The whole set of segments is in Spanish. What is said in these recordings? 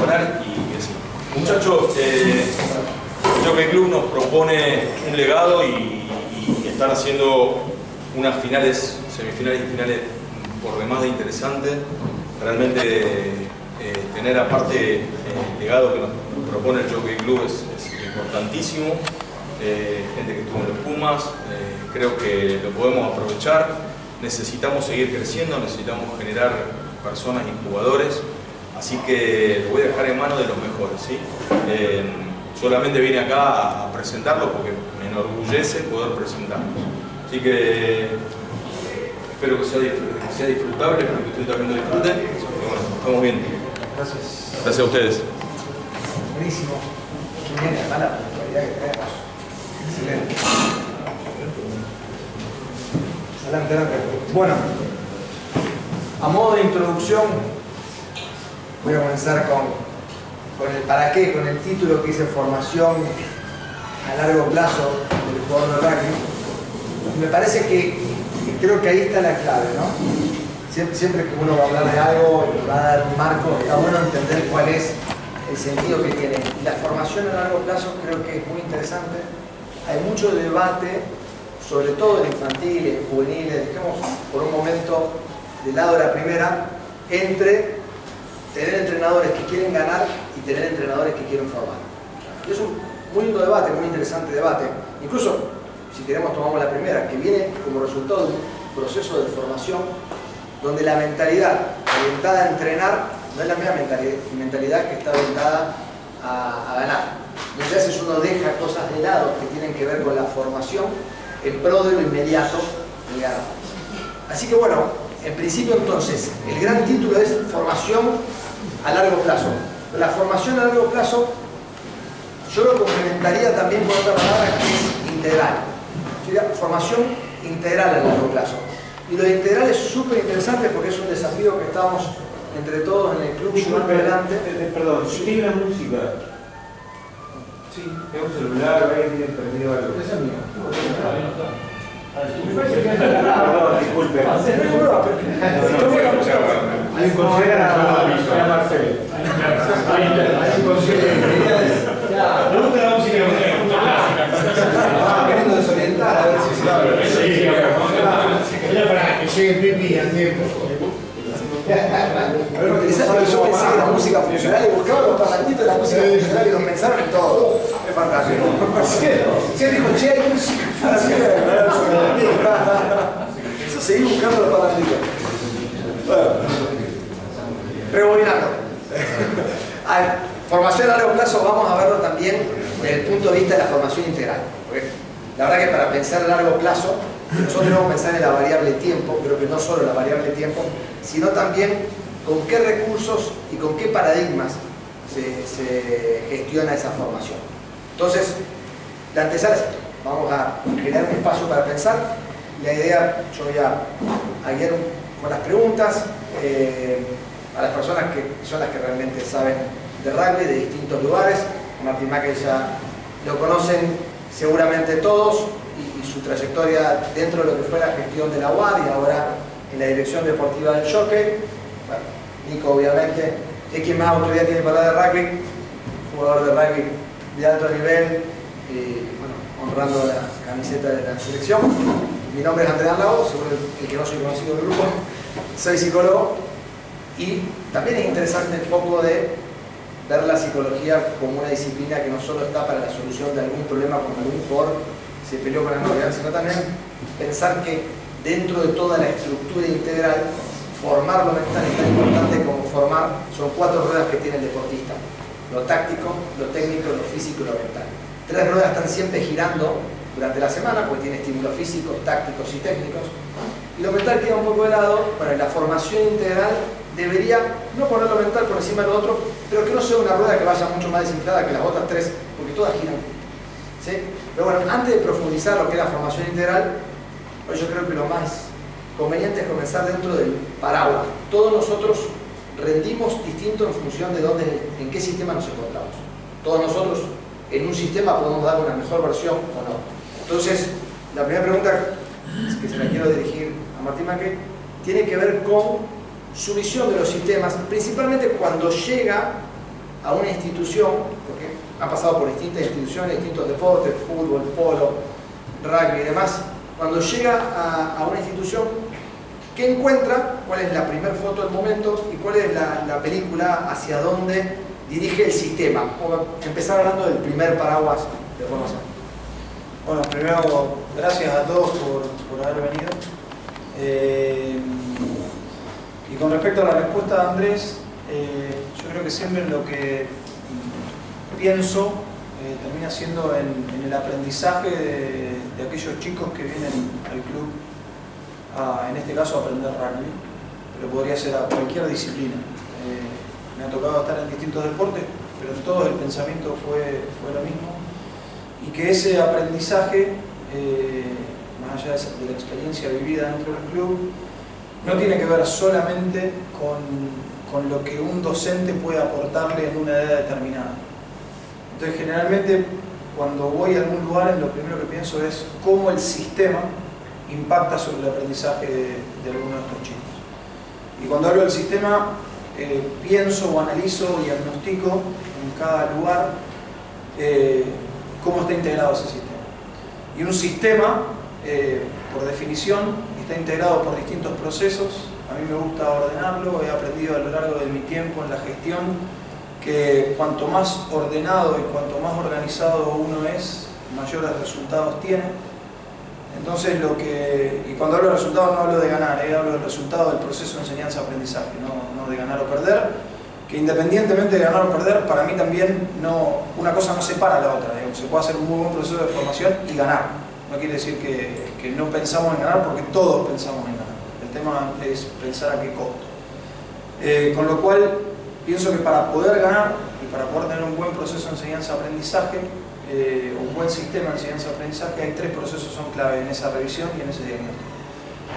poner y decir. Muchachos, el Jockey Club nos propone un legado y están haciendo unas finales, semifinales y finales por demás de interesantes. Realmente tener aparte el legado que nos propone el Jockey Club es importantísimo. Gente que estuvo en los Pumas, creo que lo podemos aprovechar. Necesitamos seguir creciendo, necesitamos generar personas y jugadores, así que lo voy a dejar en manos de los mejores, ¿sí? Solamente vine acá a presentarlo porque me enorgullece poder presentarlos. Así que espero que sea disfrutable, espero que ustedes también lo disfruten. Y bueno, estamos bien. Gracias. Gracias a ustedes. Buenísimo. Muy bien, además la puntualidad que traemos. Excelente. Adelante, adelante. Bueno, a modo de introducción, voy a comenzar con el para qué, con el título que dice Formación a largo plazo del jugador de rugby. Y me parece que creo que ahí está la clave, ¿no? Siempre que uno va a hablar de algo y va a dar un marco, está bueno entender cuál es el sentido que tiene. Y la formación a largo plazo creo que es muy interesante. Hay mucho debate, sobre todo en infantiles, en juveniles, dejemos por un momento de lado la primera, entre tener entrenadores que quieren ganar y tener entrenadores que quieren formar. Y es un muy lindo debate, muy interesante debate. Incluso, si queremos, tomamos la primera, que viene como resultado de un proceso de formación donde la mentalidad orientada a entrenar no es la misma mentalidad que está orientada a ganar. Muchas veces uno deja cosas de lado que tienen que ver con la formación en pro de lo inmediato del ganar. Así que bueno, en principio entonces, el gran título es Formación a largo plazo. La formación a largo plazo yo lo complementaría también con otra palabra que es integral. Sería formación integral a largo plazo. Y lo integral es súper interesante porque es un desafío que estamos entre todos en el club llevando adelante. Perdón, si tiene una música. Sí, es un celular, ahí tiene perdido algo. Ese es mío. Me parece que perdón, disculpe. Hay un consejero a Marcelo. Hay un consejero. Me gusta la música Queriendo desorientar, a ver si se abre. era para que llegue Pipi al tiempo. Pero interesante que yo pensé que la música funcional y buscaba los parlamentitos de la música funcional y los pensaron en todo. Es fantástico. Sí, dijo, che, hay música funcional. Eso seguí buscando los parlamentitos. Bueno, rebobinando. Formación a largo plazo vamos a verlo también desde el punto de vista de la formación integral. Porque la verdad que para pensar a largo plazo, nosotros debemos pensar en la variable tiempo, pero que no solo la variable tiempo, sino también con qué recursos y con qué paradigmas se gestiona esa formación. Entonces, la antesala es esto. Vamos a generar un espacio para pensar. La idea, yo voy a guiar con las preguntas a las personas que son las que realmente saben de rugby de distintos lugares. Martín Mackel ya lo conocen seguramente todos y su trayectoria dentro de lo que fue la gestión de la UAR y ahora en la dirección deportiva del Jockey. Bueno, Nico obviamente es quien más autoridad tiene para hablar de rugby, jugador de rugby de alto nivel y bueno, honrando la camiseta de la selección. Mi nombre es Andrea Lago, seguro el que no soy conocido del grupo, soy psicólogo y también es interesante el foco de ver la psicología como una disciplina que no solo está para la solución de algún problema como algún jugador se peleó con la novia, sino también pensar que dentro de toda la estructura integral, formar lo mental es tan importante como formar, son 4 ruedas que tiene el deportista: lo táctico, lo técnico, lo físico y lo mental. 3 ruedas están siempre girando durante la semana porque tiene estímulos físicos, tácticos y técnicos, y lo mental queda un poco de lado. Bueno, la formación integral debería no poner lo mental por encima de lo otro, pero que no sea una rueda que vaya mucho más desinflada que las otras 3, porque todas giran. ¿Sí? Pero bueno, antes de profundizar lo que es la formación integral, yo creo que lo más conveniente es comenzar dentro del paraguas. Todos nosotros rendimos distinto en función de en qué sistema nos encontramos. Todos nosotros en un sistema podemos dar una mejor versión o no. Entonces, la primera pregunta que se la quiero dirigir a Martín Mackel tiene que ver con su visión de los sistemas, principalmente cuando llega a una institución, porque han pasado por distintas instituciones, distintos deportes, fútbol, polo, rugby y demás, cuando llega a una institución, ¿qué encuentra? ¿Cuál es la primera foto del momento? ¿Y cuál es la película hacia dónde dirige el sistema? Vamos a empezar hablando del primer paraguas de formación. Bueno, primero, gracias a todos por haber venido. Y con respecto a la respuesta de Andrés, yo creo que siempre lo que pienso termina siendo en el aprendizaje de aquellos chicos que vienen al club en este caso a aprender rugby, pero podría ser a cualquier disciplina. Me ha tocado estar en distintos deportes, pero en todos el pensamiento fue lo mismo, y que ese aprendizaje, más allá de la experiencia vivida dentro del club, no tiene que ver solamente con lo que un docente puede aportarle en una edad determinada. Entonces, generalmente, cuando voy a algún lugar, lo primero que pienso es cómo el sistema impacta sobre el aprendizaje de alguno de estos chicos. Y cuando hablo del sistema, pienso o analizo y diagnostico en cada lugar cómo está integrado ese sistema. Y un sistema, por definición, está integrado por distintos procesos. A mí me gusta ordenarlo, he aprendido a lo largo de mi tiempo en la gestión que cuanto más ordenado y cuanto más organizado uno es, mayores resultados tiene. Entonces, y cuando hablo de resultados no hablo de ganar, hablo del resultado del proceso de enseñanza-aprendizaje, no de ganar o perder, que independientemente de ganar o perder, para mí también una cosa no separa la otra, se puede hacer un muy buen proceso de formación y ganar. No quiere decir que no pensamos en ganar, porque todos pensamos en ganar. El tema es pensar a qué costo. Con lo cual, pienso que para poder ganar y para poder tener un buen proceso de enseñanza-aprendizaje, un buen sistema de enseñanza-aprendizaje, hay tres procesos que son clave en esa revisión y en ese diagnóstico.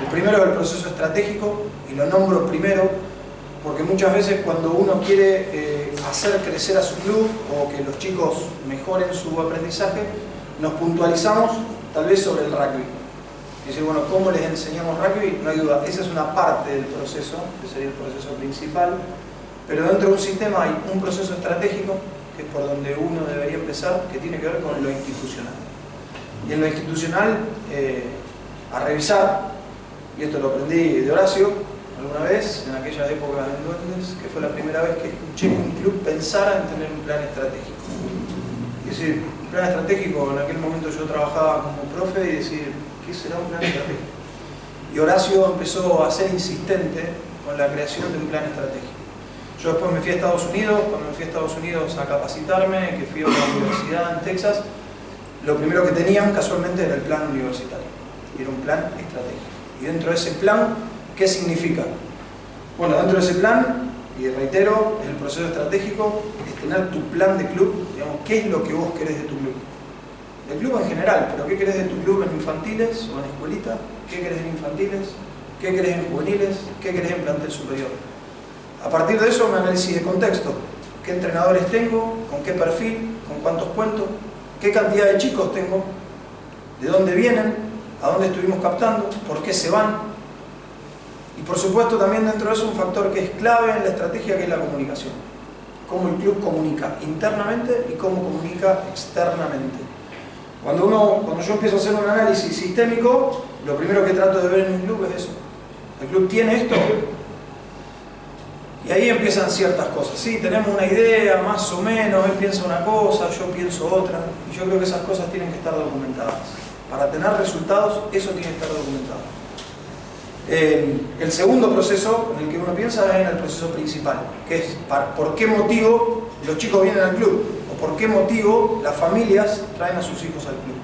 El primero es el proceso estratégico, y lo nombro primero porque muchas veces cuando uno quiere hacer crecer a su club o que los chicos mejoren su aprendizaje, nos puntualizamos tal vez sobre el rugby. Es decir, bueno, ¿cómo les enseñamos rugby? No hay duda, esa es una parte del proceso, que sería el proceso principal, pero dentro de un sistema hay un proceso estratégico, que es por donde uno debería empezar, que tiene que ver con lo institucional. Y en lo institucional, a revisar, y esto lo aprendí de Horacio alguna vez, en aquellas épocas en Duendes, que fue la primera vez que escuché que un club pensara en tener un plan estratégico. Es decir, un plan estratégico, en aquel momento yo trabajaba como profe y decir, ¿qué será un plan estratégico? Y Horacio empezó a ser insistente con la creación de un plan estratégico. Yo después me fui a Estados Unidos, cuando me fui a Estados Unidos a capacitarme, que fui a una universidad en Texas, lo primero que tenían casualmente era el plan universitario, y era un plan estratégico. Y dentro de ese plan, ¿qué significa? Bueno, dentro de ese plan, y reitero, el proceso estratégico es tener tu plan de club, digamos, ¿qué es lo que vos querés de tu club? Del club en general, pero ¿qué querés de tu club en infantiles o en escuelita? ¿Qué querés en infantiles? ¿Qué querés en juveniles? ¿Qué querés en plantel superior? A partir de eso, un análisis de contexto. ¿Qué entrenadores tengo? ¿Con qué perfil? ¿Con cuántos cuentos? ¿Qué cantidad de chicos tengo? ¿De dónde vienen? ¿A dónde estuvimos captando? ¿Por qué se van? Y por supuesto también dentro de eso un factor que es clave en la estrategia, que es la comunicación. Cómo el club comunica internamente y cómo comunica externamente. Cuando yo empiezo a hacer un análisis sistémico, lo primero que trato de ver en un club es eso. ¿El club tiene esto? Y ahí empiezan ciertas cosas. Sí, tenemos una idea, más o menos, él piensa una cosa, yo pienso otra, y yo creo que esas cosas tienen que estar documentadas. Para tener resultados, eso tiene que estar documentado. El segundo proceso en el que uno piensa es en el proceso principal, que es por qué motivo los chicos vienen al club, o por qué motivo las familias traen a sus hijos al club.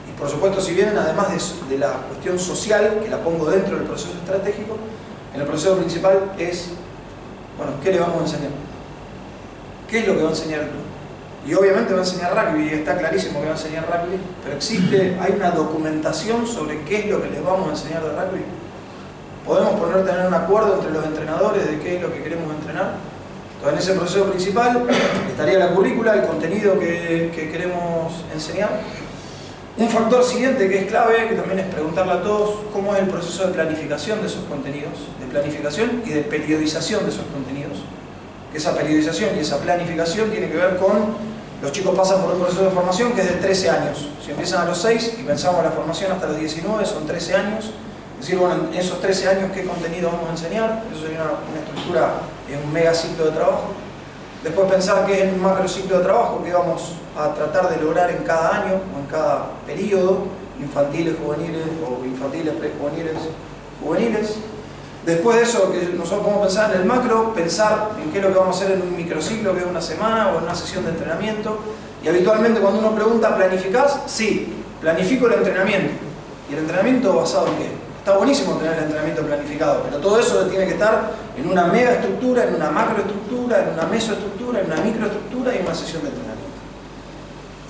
Y por supuesto, si vienen, además de la cuestión social, que la pongo dentro del proceso estratégico, en el proceso principal es, bueno, ¿qué le vamos a enseñar? ¿Qué es lo que va a enseñar el club? Y obviamente va a enseñar rugby, y está clarísimo que va a enseñar rugby, pero hay una documentación sobre qué es lo que les vamos a enseñar de rugby. Podemos tener un acuerdo entre los entrenadores de qué es lo que queremos entrenar. Entonces, en ese proceso principal estaría la currícula, el contenido que queremos enseñar. Un factor siguiente que es clave, que también es preguntarle a todos, cómo es el proceso de planificación de esos contenidos, de planificación y de periodización de esos contenidos. que esa periodización y esa planificación tiene que ver con los chicos pasan por un proceso de formación que es de 13 años. Si empiezan a los 6 y pensamos la formación hasta los 19, son 13 años. Es decir, bueno, en esos 13 años, ¿qué contenido vamos a enseñar? Eso sería una estructura en un mega ciclo de trabajo. Después pensar qué es un macro ciclo de trabajo que vamos a tratar de lograr en cada año o en cada periodo, infantiles, juveniles o infantiles, prejuveniles, juveniles. Después de eso, que nosotros podemos pensar en el macro, pensar en qué es lo que vamos a hacer en un microciclo, que es una semana o en una sesión de entrenamiento. Y habitualmente cuando uno pregunta, ¿planificás? Sí, planifico el entrenamiento. ¿Y el entrenamiento basado en qué? Está buenísimo tener el entrenamiento planificado, pero todo eso tiene que estar en una mega estructura, en una macroestructura, en una mesoestructura, en una microestructura y en una sesión de entrenamiento.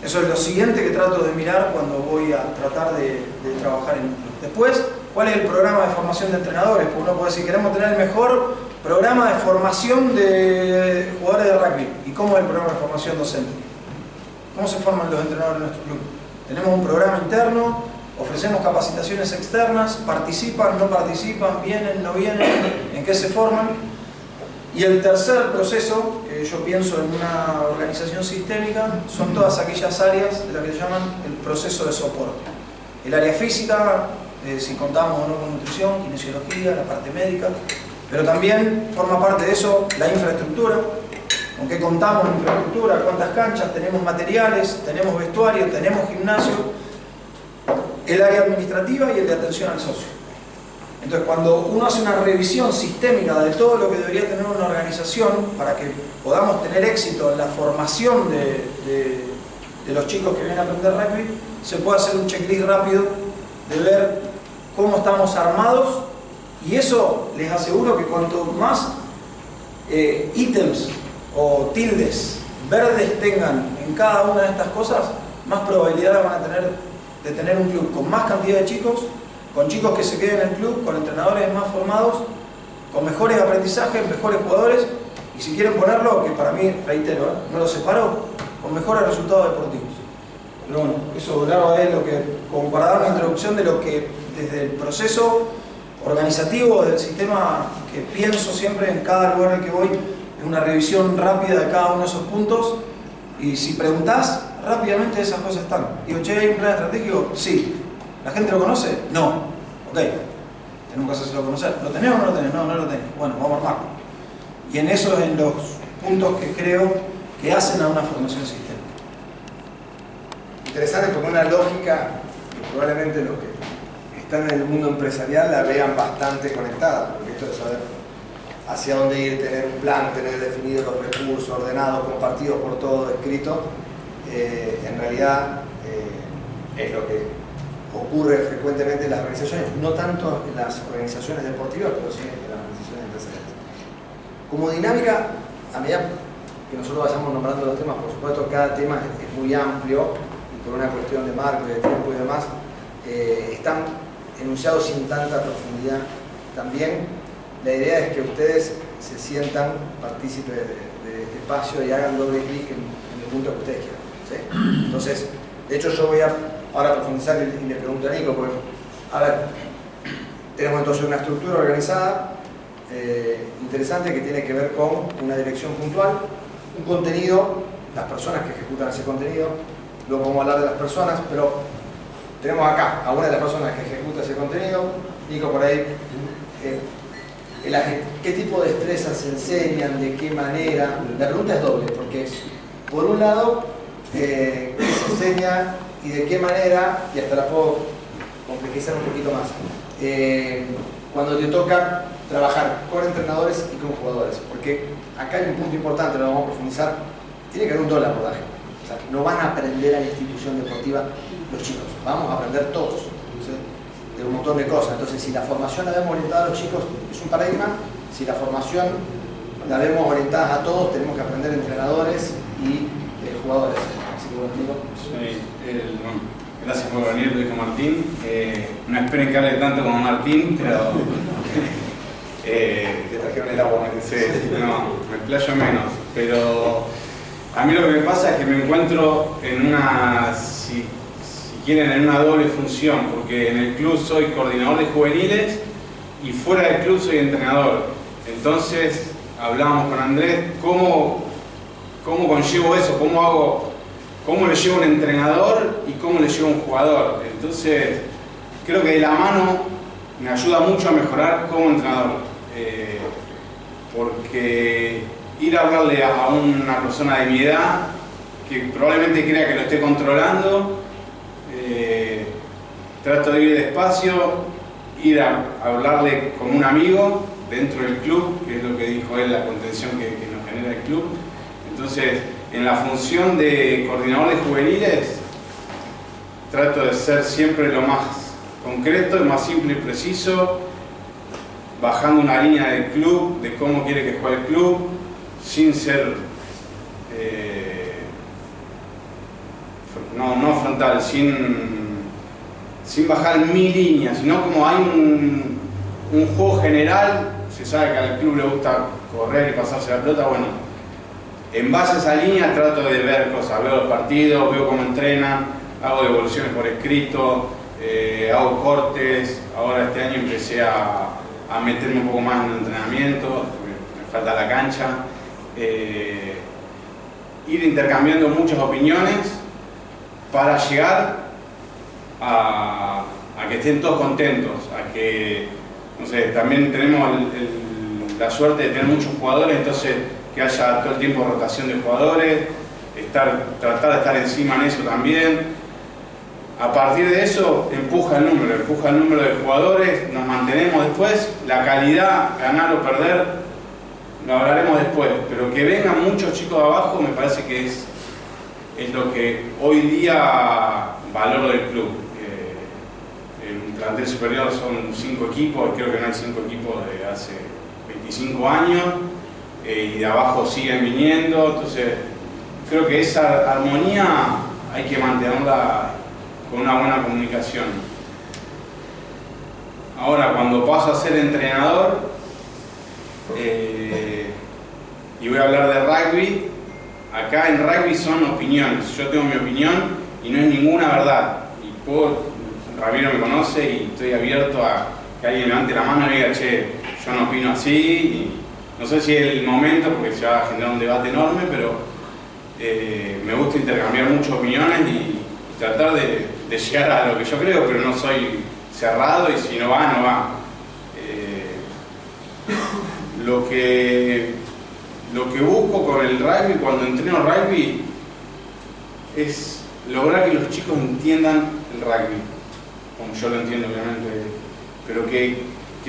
Eso es lo siguiente que trato de mirar cuando voy a tratar de trabajar en un club. Después, ¿cuál es el programa de formación de entrenadores? Porque uno puede decir, queremos tener el mejor programa de formación de jugadores de rugby. ¿Y cómo es el programa de formación docente? ¿Cómo se forman los entrenadores en nuestro club? Tenemos un programa interno, ofrecemos capacitaciones externas, participan, no participan, vienen, no vienen, en qué se forman. Y el tercer proceso, que yo pienso en una organización sistémica, son todas aquellas áreas de las que se llaman el proceso de soporte. El área física, si contamos o no con nutrición, kinesiología, la parte médica, pero también forma parte de eso la infraestructura. ¿Con qué contamos en infraestructura? ¿Cuántas canchas? ¿Tenemos materiales? ¿Tenemos vestuario? ¿Tenemos gimnasio? El área administrativa y el de atención al socio. Entonces, cuando uno hace una revisión sistémica de todo lo que debería tener una organización para que podamos tener éxito en la formación de los chicos que vienen a aprender rugby, se puede hacer un checklist rápido de ver cómo estamos armados, y eso les aseguro que cuanto más ítems o tildes verdes tengan en cada una de estas cosas, más probabilidades van a tener de tener un club con más cantidad de chicos, con chicos que se queden en el club, con entrenadores más formados, con mejores aprendizajes, mejores jugadores, y si quieren ponerlo, que para mí, reitero, no lo separo, con mejores resultados deportivos. Pero bueno, eso es lo que, como para dar una introducción de lo que desde el proceso organizativo del sistema que pienso siempre en cada lugar al que voy, es una revisión rápida de cada uno de esos puntos, y si preguntás, rápidamente esas cosas están. Digo, che, ¿hay un plan estratégico? Sí. ¿La gente lo conoce? No. Ok. Tenemos que hacérselo conocer. ¿Lo tenemos o no lo tenemos? No, no lo tenemos. Bueno, vamos a armarlo. Y en eso es en los puntos que creo que hacen a una formación sistémica. Interesante, porque una lógica que probablemente los que están en el mundo empresarial la vean bastante conectada, porque esto de saber hacia dónde ir, tener un plan, tener definidos los recursos, ordenados, compartidos por todo, escrito, en realidad es lo que ocurre frecuentemente en las organizaciones, no tanto en las organizaciones deportivas, pero sí en las organizaciones empresariales. Como dinámica, a medida que nosotros vayamos nombrando los temas, por supuesto cada tema es muy amplio, y por una cuestión de marco, de tiempo y demás, están enunciados sin tanta profundidad. También la idea es que ustedes se sientan partícipes de este espacio y hagan doble clic en el punto que ustedes quieran, ¿sí? Entonces, de hecho yo voy a ahora profundizar y le pregunto a Nico, porque, a ver, tenemos entonces una estructura organizada, interesante, que tiene que ver con una dirección puntual, un contenido, las personas que ejecutan ese contenido, luego vamos a hablar de las personas, pero tenemos acá a una de las personas que ejecuta ese contenido. Nico, por ahí, ¿qué tipo de destrezas se enseñan? ¿De qué manera? La pregunta es doble, porque por un lado, ¿qué se enseña y de qué manera? Y hasta la puedo complejizar un poquito más. Cuando te toca trabajar con entrenadores y con jugadores, porque acá hay un punto importante, lo vamos a profundizar, tiene que haber un doble abordaje. O sea, no van a aprender a la institución deportiva los chicos, vamos a aprender todos, ¿sí? De un montón de cosas. Entonces, si la formación la vemos orientada a los chicos, es un paradigma. Si la formación la vemos orientada a todos, tenemos que aprender entrenadores y jugadores. Así que bueno, Nico. Gracias por venir, lo dijo Martín. No esperen que hable tanto como Martín, pero te trajeron el agua. Sí, no, me explayo menos. Pero a mí lo que me pasa es que me encuentro en una, si quieren, en una doble función, porque en el club soy coordinador de juveniles y fuera del club soy entrenador. Entonces, hablábamos con Andrés, ¿cómo conllevo eso? ¿Cómo le llevo a un entrenador y cómo le llevo a un jugador? Entonces, creo que de la mano me ayuda mucho a mejorar como entrenador. Porque ir a hablarle a una persona de mi edad, que probablemente crea que lo esté controlando, trato de ir despacio, ir a hablarle como un amigo dentro del club, que es lo que dijo él, la contención que nos genera el club. Entonces, en la función de coordinador de juveniles, trato de ser siempre lo más concreto, lo más simple y preciso, bajando una línea del club, de cómo quiere que juegue el club, sin ser, no frontal, sin bajar mi línea, sino como hay un juego general, se sabe que al club le gusta correr y pasarse la pelota, bueno, en base a esa línea trato de ver cosas, veo los partidos, veo cómo entrenan, hago devoluciones por escrito, hago cortes, ahora este año empecé a meterme un poco más en el entrenamiento, me falta la cancha, ir intercambiando muchas opiniones para llegar a que estén todos contentos, a que, no sé, también tenemos la suerte de tener muchos jugadores, entonces que haya todo el tiempo rotación de jugadores, tratar de estar encima en eso también. A partir de eso empuja el número de jugadores, nos mantenemos después, la calidad, ganar o perder, lo hablaremos después, pero que vengan muchos chicos de abajo me parece que es lo que hoy día valoro del club. El plantel superior son 5 equipos, creo que no hay 5 equipos de hace 25 años, y de abajo siguen viniendo, entonces creo que esa armonía hay que mantenerla con una buena comunicación. Ahora, cuando paso a ser entrenador, y voy a hablar de rugby, acá en rugby son opiniones, yo tengo mi opinión y no es ninguna verdad. Y Ramiro me conoce y estoy abierto a que alguien levante la mano y diga, che, yo no opino así, y no sé si es el momento porque se va a generar un debate enorme, pero me gusta intercambiar muchas opiniones y tratar de llegar a lo que yo creo, pero no soy cerrado y si no va, no va. Lo que busco con el rugby, cuando entreno rugby, es lograr que los chicos entiendan el rugby, como yo lo entiendo obviamente, pero que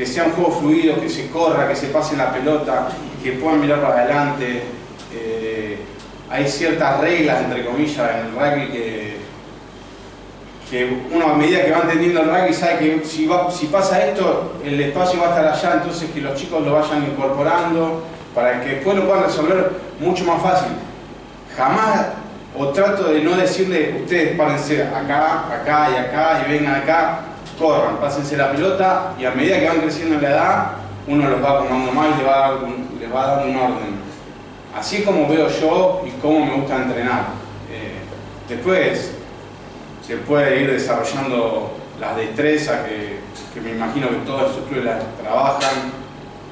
sea un juego fluido, que se corra, que se pase la pelota, que puedan mirar para adelante. Hay ciertas reglas, entre comillas, en el rugby que uno a medida que va entendiendo el rugby sabe que si pasa esto, el espacio va a estar allá, entonces que los chicos lo vayan incorporando para que después lo puedan resolver mucho más fácil. Jamás, o trato de no decirle, ustedes párense acá, acá y acá y vengan acá, corran, pásense la pelota, y a medida que van creciendo en la edad, uno los va acomodando más y les va dando un orden. Así es como veo yo y cómo me gusta entrenar. Después se puede ir desarrollando las destrezas que me imagino que todos esos clubes las trabajan,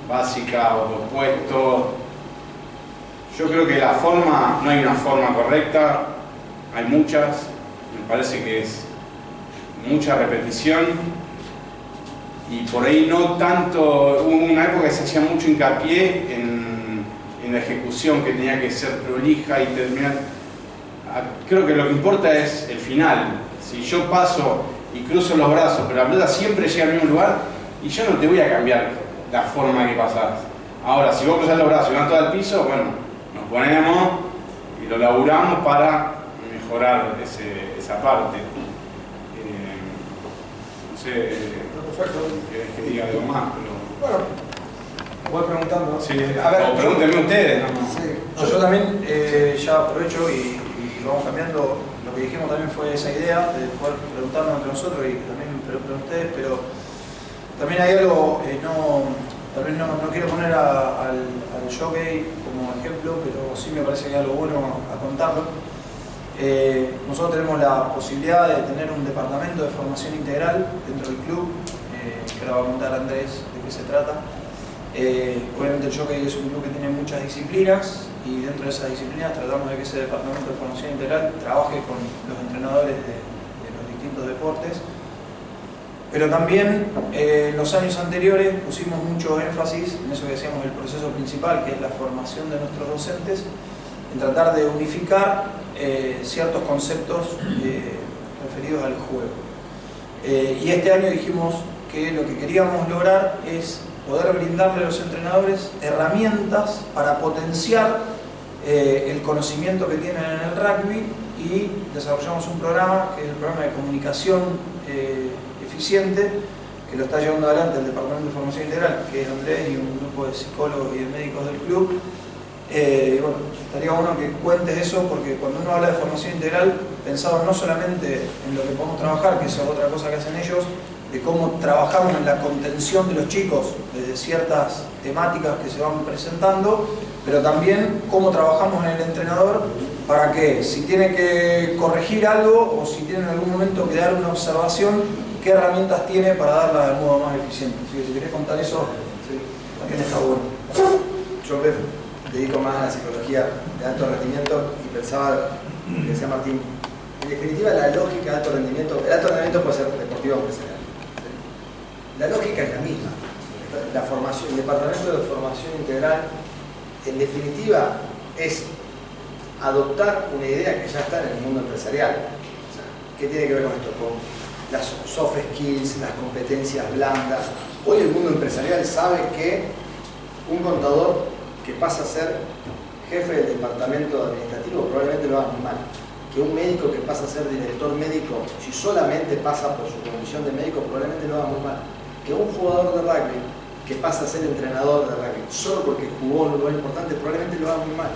básica, opuestos. Yo creo que la forma, no hay una forma correcta, hay muchas, me parece que es mucha repetición y por ahí no tanto, hubo una época que se hacía mucho hincapié en la ejecución, que tenía que ser prolija y terminar. Creo que lo que importa es el final. Si yo paso y cruzo los brazos, pero la pelota siempre llega al mismo lugar, y yo no te voy a cambiar la forma que pasás. Ahora, si vos cruzás los brazos y van todo al piso, bueno, nos ponemos y lo laburamos para mejorar esa parte. No sé, Perfecto. que diga algo más, pero... Bueno, voy preguntando. Sí, a ver, o pregúntenme ustedes. Sí. No, yo también ya aprovecho y vamos cambiando. Lo que dijimos también fue esa idea de poder preguntarnos entre nosotros y también entre ustedes, pero también hay algo, tal vez no quiero poner al jockey como ejemplo, pero sí me parece que hay algo bueno a contarlo. Nosotros tenemos la posibilidad de tener un departamento de formación integral dentro del club, que ahora va a contar Andrés de qué se trata. Obviamente el jockey es un club que tiene muchas disciplinas y dentro de esas disciplinas tratamos de que ese departamento de formación integral trabaje con los entrenadores de los distintos deportes. Pero también en los años anteriores pusimos mucho énfasis en eso que decíamos el proceso principal, que es la formación de nuestros docentes, en tratar de unificar ciertos conceptos referidos al juego. Y este año dijimos que lo que queríamos lograr es poder brindarle a los entrenadores herramientas para potenciar el conocimiento que tienen en el rugby, y desarrollamos un programa que es el programa de comunicación eficiente, que lo está llevando adelante el Departamento de Formación Integral, que es Andrés y un grupo de psicólogos y de médicos del club. Bueno, estaría bueno que cuentes eso, porque cuando uno habla de formación integral, pensamos no solamente en lo que podemos trabajar, que eso es otra cosa que hacen ellos, de cómo trabajamos en la contención de los chicos desde ciertas temáticas que se van presentando, pero también cómo trabajamos en el entrenador para que, si tiene que corregir algo o si tiene en algún momento que dar una observación, qué herramientas tiene para darla de modo más eficiente. Así que si querés contar eso, sí, también está bueno. Yo me dedico más a la psicología de alto rendimiento y pensaba, que decía Martín, en definitiva la lógica de alto rendimiento, el alto rendimiento puede ser deportivo o empresarial. La lógica es la misma. La formación, el departamento de formación integral, en definitiva, es adoptar una idea que ya está en el mundo empresarial. O sea, ¿qué tiene que ver con esto? Con las soft skills, las competencias blandas. Hoy el mundo empresarial sabe que un contador que pasa a ser jefe del departamento administrativo probablemente lo haga muy mal. Que un médico que pasa a ser director médico, si solamente pasa por su condición de médico, probablemente lo haga muy mal. Que un jugador de rugby que pasa a ser entrenador de rugby solo porque jugó en un lugar importante, probablemente lo haga muy mal.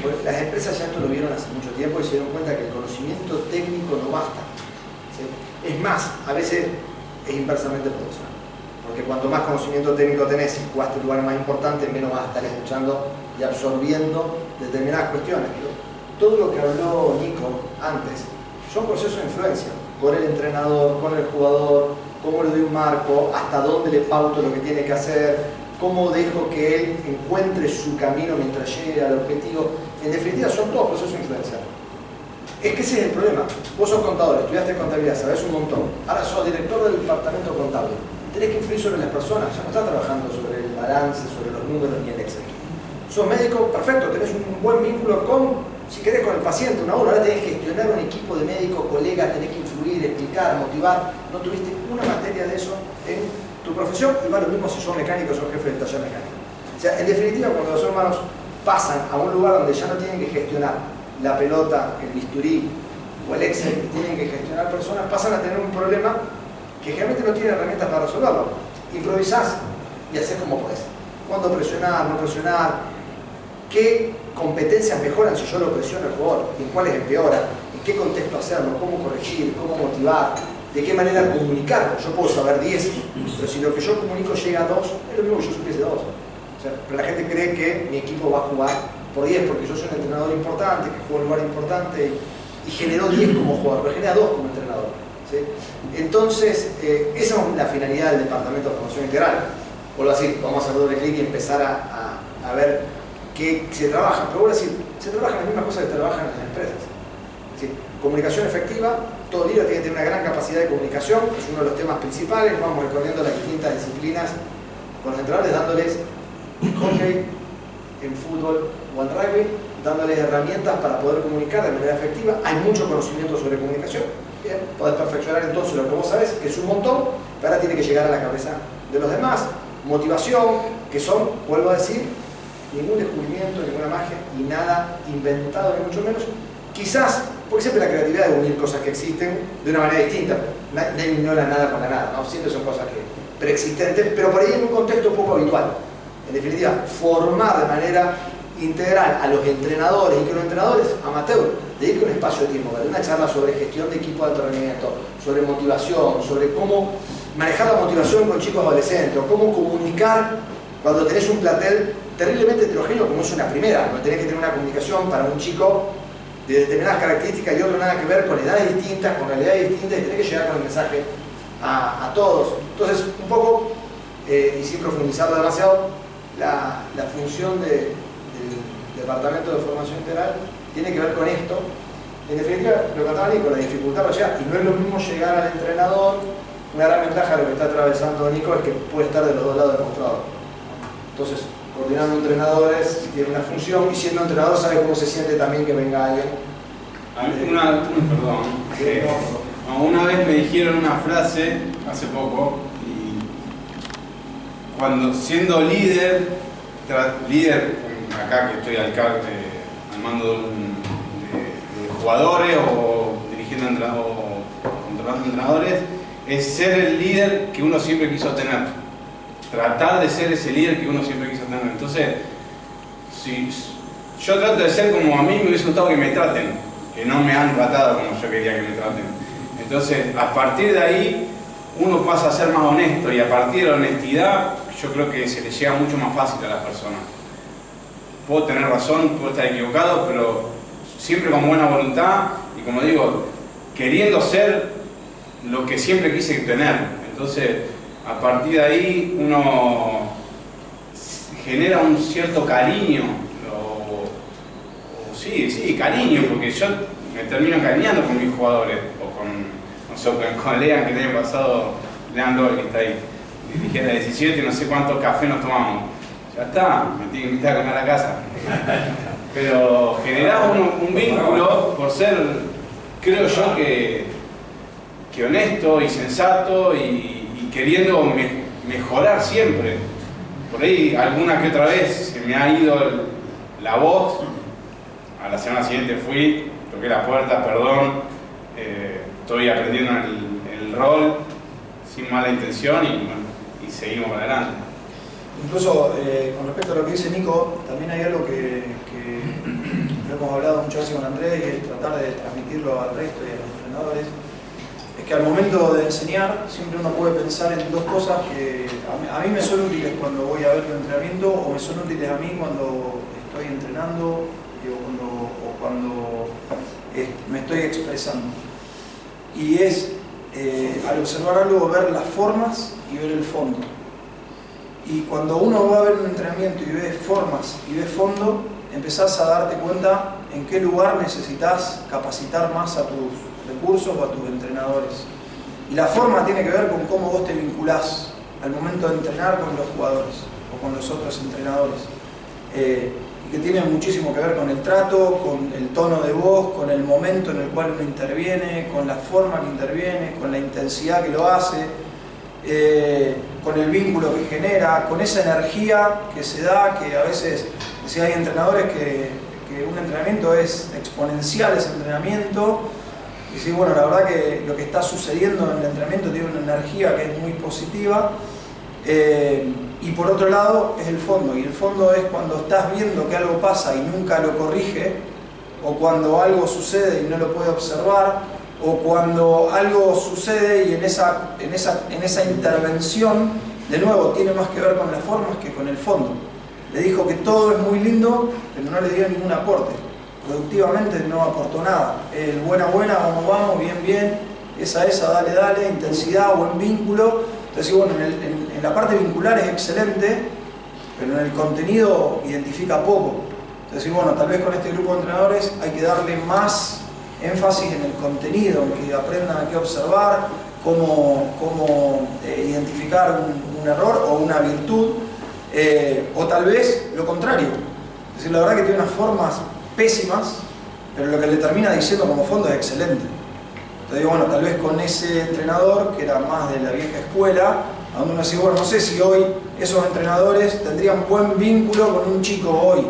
Porque las empresas ya esto lo vieron hace mucho tiempo y se dieron cuenta que el conocimiento técnico no basta. ¿Sí? Es más, a veces es inversamente proporcional. Porque cuanto más conocimiento técnico tenés y jugaste en lugares más importantes, menos vas a estar escuchando y absorbiendo determinadas cuestiones. Pero todo lo que habló Nico antes son procesos de influencia con el entrenador, con el jugador, cómo le doy un marco, hasta dónde le pauto lo que tiene que hacer, cómo dejo que él encuentre su camino mientras llegue al objetivo. En definitiva, son todos procesos de influencia. Es que ese es el problema. Vos sos contador, estudiaste contabilidad, sabés un montón. Ahora sos director del departamento contable. Tenés que influir sobre las personas, ya no estás trabajando sobre el balance, sobre los números ni el Excel. Sos médico, perfecto, tenés un buen vínculo con, si querés, con el paciente, una hora. Ahora tenés que gestionar un equipo de médicos, colegas, tenés que influir, explicar, motivar. No tuviste una materia de eso en tu profesión, y va lo mismo si sos mecánico o sos jefe del taller mecánico. O sea, en definitiva, cuando los hermanos pasan a un lugar donde ya no tienen que gestionar la pelota, el bisturí o el Excel, y tienen que gestionar personas, pasan a tener un problema que generalmente no tienen herramientas para resolverlo. Improvisás y haces como podés. ¿Cuándo presionar, no presionar? ¿Qué competencias mejoran si yo lo presiono al jugador? ¿En cuáles empeoran? ¿En qué contexto hacerlo? ¿Cómo corregir? ¿Cómo motivar? ¿De qué manera comunicarlo? Yo puedo saber 10, pero si lo que yo comunico llega a 2, es lo mismo que yo supiese 2. O sea, pero la gente cree que mi equipo va a jugar por 10 porque yo soy un entrenador importante, que juega en un lugar importante y generó 10 como jugador, pero genera 2 como entrenador. ¿Sí? Entonces, esa es la finalidad del Departamento de Formación Integral. Vuelvo a decir, vamos a hacer doble clic y empezar a ver qué se trabaja. Pero vuelvo a decir, se trabajan las mismas cosas que trabajan en las empresas. ¿Sí? Comunicación efectiva, todo líder tiene que tener una gran capacidad de comunicación, que es uno de los temas principales. Vamos recorriendo las distintas disciplinas con los entrenadores, dándoles en hockey, en fútbol o en rugby, dándoles herramientas para poder comunicar de manera efectiva. Hay mucho conocimiento sobre comunicación. Bien, podés perfeccionar entonces lo que vos sabés, que es un montón, pero ahora tiene que llegar a la cabeza de los demás. Motivación, que son, vuelvo a decir, ningún descubrimiento, ninguna magia y nada inventado, ni mucho menos. Quizás, porque siempre la creatividad de unir cosas que existen de una manera distinta. Nadie ignora nada con la nada, ¿no? Siempre son cosas que preexistentes, pero por ahí en un contexto poco habitual. En definitiva, formar de manera integral a los entrenadores y que los entrenadores amateur dediquen un espacio de tiempo para una charla sobre gestión de equipo de alto rendimiento, sobre motivación, sobre cómo manejar la motivación con chicos adolescentes, o cómo comunicar cuando tenés un plantel terriblemente heterogéneo como es una primera, donde tenés que tener una comunicación para un chico de determinadas características y otro nada que ver, con edades distintas, con realidades distintas, y tenés que llegar con el mensaje a todos. Entonces, un poco, y sin profundizarlo demasiado, la función del Departamento de Formación Integral tiene que ver con esto. En definitiva, lo que contaba Nico, la dificultad para llegar, y no es lo mismo llegar al entrenador. Una gran ventaja de lo que está atravesando Nico es que puede estar de los dos lados del mostrador. Entonces, coordinando entrenadores, tiene una función, y siendo entrenador sabe cómo se siente también que venga alguien. Una vez me dijeron una frase, hace poco, y cuando siendo líder, acá que estoy al mando de jugadores o dirigiendo o controlando entrenadores, es ser el líder que uno siempre quiso tener. Tratar de ser ese líder que uno siempre quiso tener. Entonces, si yo trato de ser como a mí me hubiese gustado que me traten, que no me han tratado como yo quería que me traten. Entonces, a partir de ahí, uno pasa a ser más honesto, y a partir de la honestidad, yo creo que se le llega mucho más fácil a las personas. Puedo tener razón, puedo estar equivocado, pero siempre con buena voluntad y, como digo, queriendo ser lo que siempre quise tener. Entonces, a partir de ahí uno genera un cierto cariño, sí, cariño, porque yo me termino encariñando con mis jugadores, o con Lean, que el año pasado, Lean Lore, que está ahí, dirigía la 17 y no sé cuántos cafés nos tomamos. Ya está, me tiene que invitar a comer a la casa. Pero generaba un vínculo por ser, creo yo, que honesto y sensato y queriendo mejorar siempre. Por ahí alguna que otra vez se me ha ido la voz. A la semana siguiente fui, toqué la puerta, perdón, estoy aprendiendo el rol sin mala intención y seguimos para adelante. Incluso con respecto a lo que dice Nico, también hay algo que lo hemos hablado muchas veces con Andrés, y es tratar de transmitirlo al resto y a los entrenadores. Es que al momento de enseñar siempre uno puede pensar en dos cosas que a mí me son útiles cuando voy a ver un entrenamiento, o me son útiles a mí cuando estoy entrenando, o cuando me estoy expresando. Y es, al observar algo, ver las formas y ver el fondo. Y cuando uno va a ver un entrenamiento y ve formas y ve fondo, empezás a darte cuenta en qué lugar necesitas capacitar más a tus recursos o a tus entrenadores. Y la forma tiene que ver con cómo vos te vinculás al momento de entrenar con los jugadores o con los otros entrenadores. Y que tiene muchísimo que ver con el trato, con el tono de voz, con el momento en el cual uno interviene, con la forma que interviene, con la intensidad que lo hace, con el vínculo que genera, con esa energía que se da, que a veces, si hay entrenadores que un entrenamiento es exponencial, ese entrenamiento, y sí, bueno, la verdad que lo que está sucediendo en el entrenamiento tiene una energía que es muy positiva. Y por otro lado es el fondo, y el fondo es cuando estás viendo que algo pasa y nunca lo corrige, o cuando algo sucede y no lo puede observar, o cuando algo sucede y en esa intervención, de nuevo, tiene más que ver con las formas que con el fondo. Le dijo que todo es muy lindo, pero no le dio ningún aporte. Productivamente no aportó nada. Buena, vamos, bien, esa, dale, intensidad, buen vínculo. Entonces, bueno, en la parte vincular es excelente, pero en el contenido identifica poco. Entonces, bueno, tal vez con este grupo de entrenadores hay que darle más énfasis en el contenido, en que aprendan a qué observar, cómo identificar un error o una virtud, o tal vez lo contrario. Es decir, la verdad que tiene unas formas pésimas, pero lo que le termina diciendo como fondo es excelente. Entonces, bueno, tal vez con ese entrenador, que era más de la vieja escuela, a donde uno dice, bueno, no sé si hoy esos entrenadores tendrían buen vínculo con un chico hoy.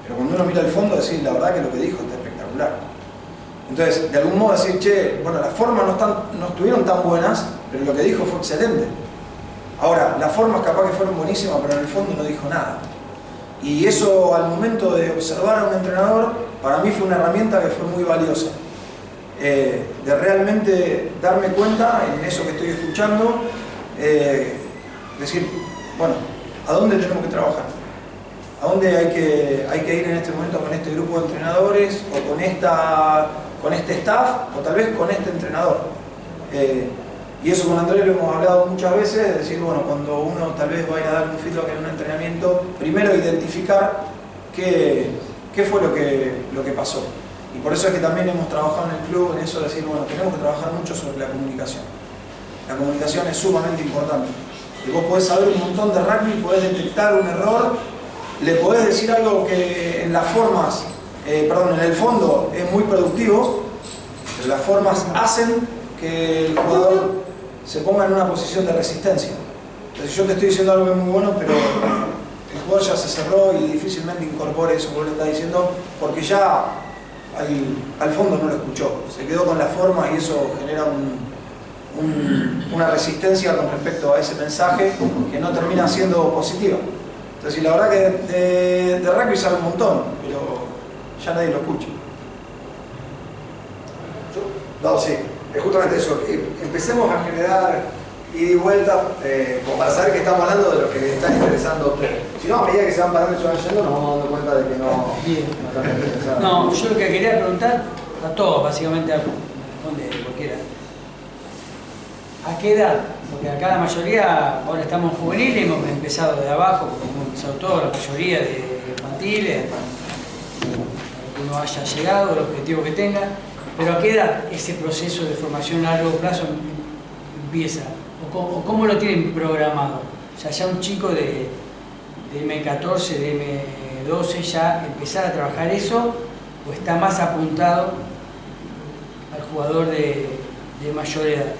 Pero cuando uno mira el fondo, decir, la verdad que lo que dijo está espectacular. Entonces, de algún modo decir, che, bueno, las formas no estuvieron tan buenas, pero lo que dijo fue excelente. Ahora, las formas capaz que fueron buenísimas, pero en el fondo no dijo nada. Y eso, al momento de observar a un entrenador, para mí fue una herramienta que fue muy valiosa. De realmente darme cuenta en eso que estoy escuchando, decir, bueno, ¿a dónde tenemos que trabajar? ¿A dónde hay que ir en este momento con este grupo de entrenadores, o con este staff, o tal vez con este entrenador? Y eso con Andrés lo hemos hablado muchas veces, es decir, bueno, cuando uno tal vez va a ir a dar un feedback en un entrenamiento, primero identificar qué fue lo que pasó. Y por eso es que también hemos trabajado en el club en eso de decir, bueno, tenemos que trabajar mucho sobre la comunicación. La comunicación es sumamente importante. Y vos podés saber un montón de rugby, podés detectar un error, le podés decir algo que en las formas, en el fondo es muy productivo, pero las formas hacen que el jugador se ponga en una posición de resistencia. Entonces yo te estoy diciendo algo que es muy bueno, pero el jugador ya se cerró y difícilmente incorpore eso que vos le estás diciendo, porque ya al fondo no lo escuchó. Se quedó con la forma y eso genera una resistencia con respecto a ese mensaje que no termina siendo positiva. Entonces, la verdad que de rugby sabe un montón, pero ya nadie lo escucha. No, sí, es justamente eso. Empecemos a generar ida y vuelta, como para saber que estamos hablando de lo que les está interesando a ustedes. Si no, a medida que se van parando y se van yendo, nos vamos dando cuenta de que no están interesados. No, yo lo que quería preguntar a todos, básicamente, responde cualquiera. ¿A qué edad? Porque acá la mayoría, ahora estamos en juvenil, hemos empezado de abajo, como hemos empezado todos, la mayoría de infantiles, para que uno haya llegado, el objetivo que tenga. Pero ¿a qué edad ese proceso de formación a largo plazo empieza? ¿O cómo lo tienen programado? O sea, ya un chico de M14, de M12, ya empezar a trabajar eso, ¿o está más apuntado al jugador de mayor edad?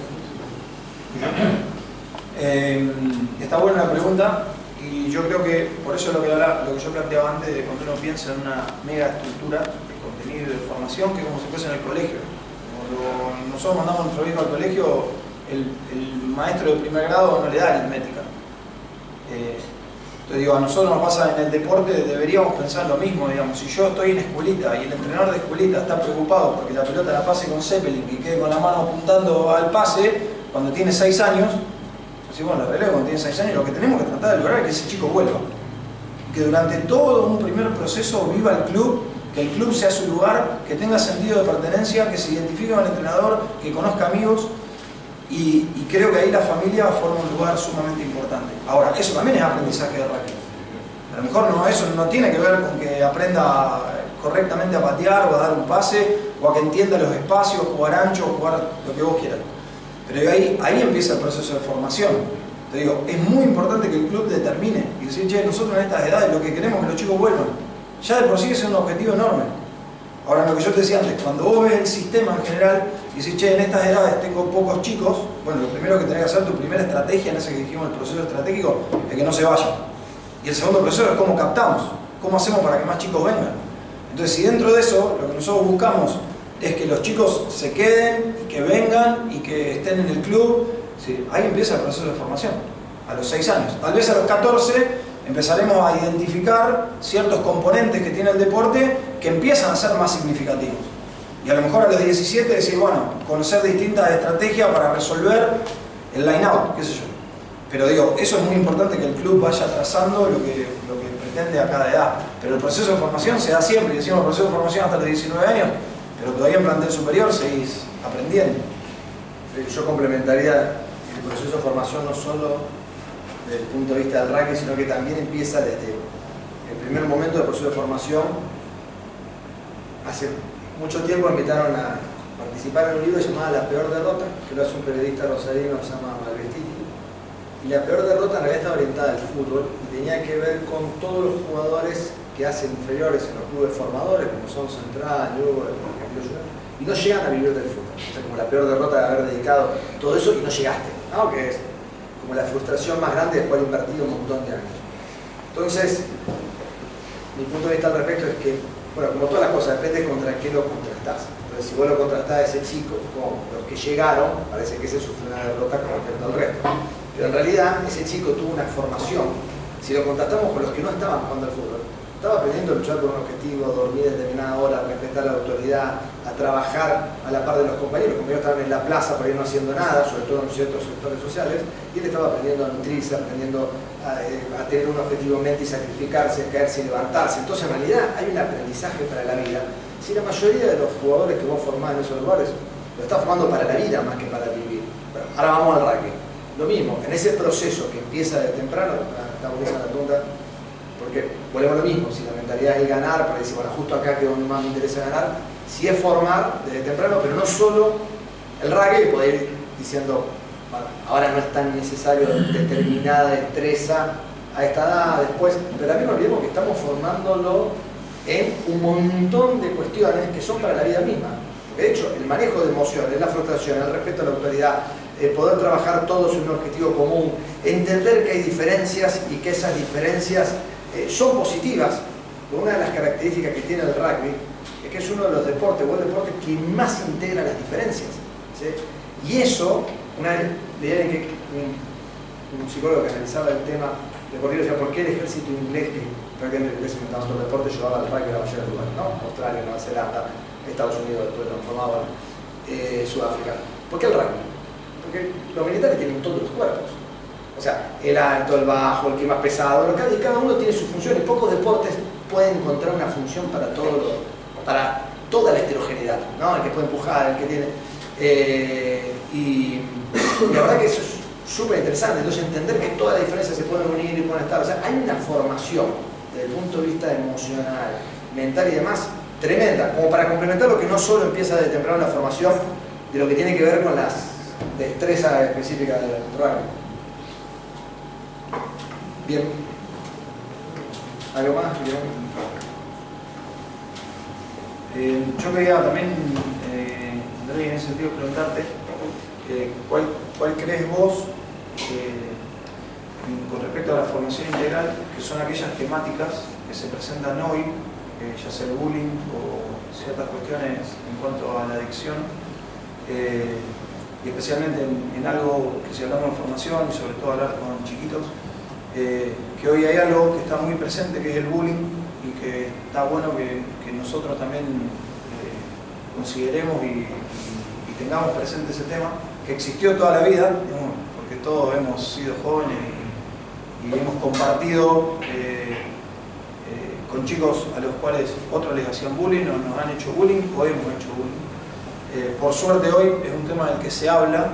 Está buena la pregunta y yo creo que por eso lo que yo planteaba antes de cuando uno piensa en una mega estructura de contenido y de formación, que es como si fuese en el colegio. Cuando nosotros mandamos a nuestro hijo al colegio, el maestro de primer grado no le da aritmética. Entonces digo, a nosotros nos pasa en el deporte, deberíamos pensar lo mismo, digamos, si yo estoy en escuelita y el entrenador de escuelita está preocupado porque la pelota la pase con Zeppelin y quede con la mano apuntando al pase cuando tiene 6 años, así bueno, la realidad cuando tiene 6 años lo que tenemos que tratar de lograr es que ese chico vuelva. Que durante todo un primer proceso viva el club, que el club sea su lugar, que tenga sentido de pertenencia, que se identifique con el entrenador, que conozca amigos. Y creo que ahí la familia forma un lugar sumamente importante. Ahora, eso también es aprendizaje de rugby. A lo mejor no, eso no tiene que ver con que aprenda correctamente a patear o a dar un pase, o a que entienda los espacios, jugar ancho, jugar lo que vos quieras. Pero ahí empieza el proceso de formación. Te digo, es muy importante que el club determine y decir, che, nosotros en estas edades lo que queremos es que los chicos vuelvan. Ya de por sí es un objetivo enorme. Ahora, lo que yo te decía antes, cuando vos ves el sistema en general y decís, che, en estas edades tengo pocos chicos, bueno, lo primero que tenés que hacer, tu primera estrategia en ese que dijimos, el proceso estratégico, es que no se vayan. Y el segundo proceso es cómo captamos, cómo hacemos para que más chicos vengan. Entonces, si dentro de eso, lo que nosotros buscamos es que los chicos se queden, que vengan y que estén en el club, ¿sí? Ahí empieza el proceso de formación, a los 6 años. Tal vez a los 14 empezaremos a identificar ciertos componentes que tiene el deporte que empiezan a ser más significativos. Y a lo mejor a los 17 decir, bueno, conocer distintas estrategias para resolver el line-out, qué sé yo. Pero digo, eso es muy importante que el club vaya trazando lo que pretende a cada edad. Pero el proceso de formación se da siempre, y decimos el proceso de formación hasta los 19 años, pero todavía en plantel superior seguís aprendiendo. Yo complementaría el proceso de formación no solo desde el punto de vista del rugby, sino que también empieza desde el primer momento del proceso de formación. Hace mucho tiempo me invitaron a participar en un libro llamado La Peor Derrota, que lo hace un periodista rosarino que se llama Malvestiti. Y la peor derrota en realidad está orientada al fútbol y tenía que ver con todos los jugadores que hacen inferiores en los clubes formadores, como son Central, Newell's, y no llegan a vivir del fútbol. O sea, como la peor derrota de haber dedicado todo eso y no llegaste, ¿no? Que es como la frustración más grande después de haber invertido un montón de años. Entonces, mi punto de vista al respecto es que, bueno, como todas las cosas, depende contra qué lo contrastás. Entonces, si vos lo contrastás a ese chico con los que llegaron, parece que ese sufrió una derrota con respecto al resto. Pero en realidad, ese chico tuvo una formación. Si lo contrastamos con los que no estaban jugando al fútbol, estaba aprendiendo a luchar por un objetivo, a dormir a determinada hora, a respetar la autoridad, a trabajar a la par de los compañeros. Los compañeros estaban en la plaza por ahí no haciendo nada, sobre todo en ciertos sectores sociales, y él estaba aprendiendo a nutrirse, aprendiendo a tener un objetivo en mente y sacrificarse, caerse y levantarse. Entonces, en realidad, hay un aprendizaje para la vida. Si la mayoría de los jugadores que vos formás en esos lugares lo está formando para la vida más que para vivir. Bueno, ahora vamos al rugby. Lo mismo, en ese proceso que empieza de temprano, está buena la pregunta, porque volvemos a lo mismo, si la mentalidad es ganar, para decir, bueno, justo acá que es donde más me interesa ganar, si es formar desde temprano, pero no solo el rugby, poder ir diciendo, bueno, ahora no es tan necesario determinada destreza a esta edad, después, pero también no olvidemos que estamos formándolo en un montón de cuestiones que son para la vida misma. De hecho, el manejo de emociones, la frustración, el respeto a la autoridad, poder trabajar todos en un objetivo común, entender que hay diferencias y que esas diferencias son positivas. Una de las características que tiene el rugby es que es uno de los deportes, o el deporte que más integra las diferencias, ¿sí? Y eso, una vez leía que un psicólogo que analizaba el tema deportivo decía, ¿por qué el ejército inglés, que prácticamente el inglés inventaba otro deporte, llevaba al rugby a la mayoría de lugares, ¿no? Australia, Nueva Zelanda, Estados Unidos, después transformado en Sudáfrica? ¿Por qué el rugby? Porque los militares tienen todos los cuerpos. O sea, el alto, el bajo, el que es más pesado, y cada uno tiene su función, y pocos deportes pueden encontrar una función para toda la heterogeneidad, ¿no? El que puede empujar, el que tiene... y la verdad que eso es súper interesante, entonces entender que todas las diferencias se pueden unir y pueden estar, o sea, hay una formación desde el punto de vista emocional, mental y demás, tremenda, como para complementar lo que no solo empieza desde temprano la formación de lo que tiene que ver con las destrezas específicas del rugby. Bien. ¿Algo más? Yo quería también, Andrés, en ese sentido preguntarte ¿cuál crees vos con respecto a la formación integral, que son aquellas temáticas que se presentan hoy, ya sea el bullying o ciertas cuestiones en cuanto a la adicción, y especialmente en algo que si hablamos de formación y sobre todo hablar con chiquitos, que hoy hay algo que está muy presente, que es el bullying, y que está bueno que nosotros también consideremos y tengamos presente ese tema, que existió toda la vida, porque todos hemos sido jóvenes y hemos compartido con chicos a los cuales otros les hacían bullying o nos han hecho bullying o hemos hecho bullying. Por suerte hoy es un tema del que se habla,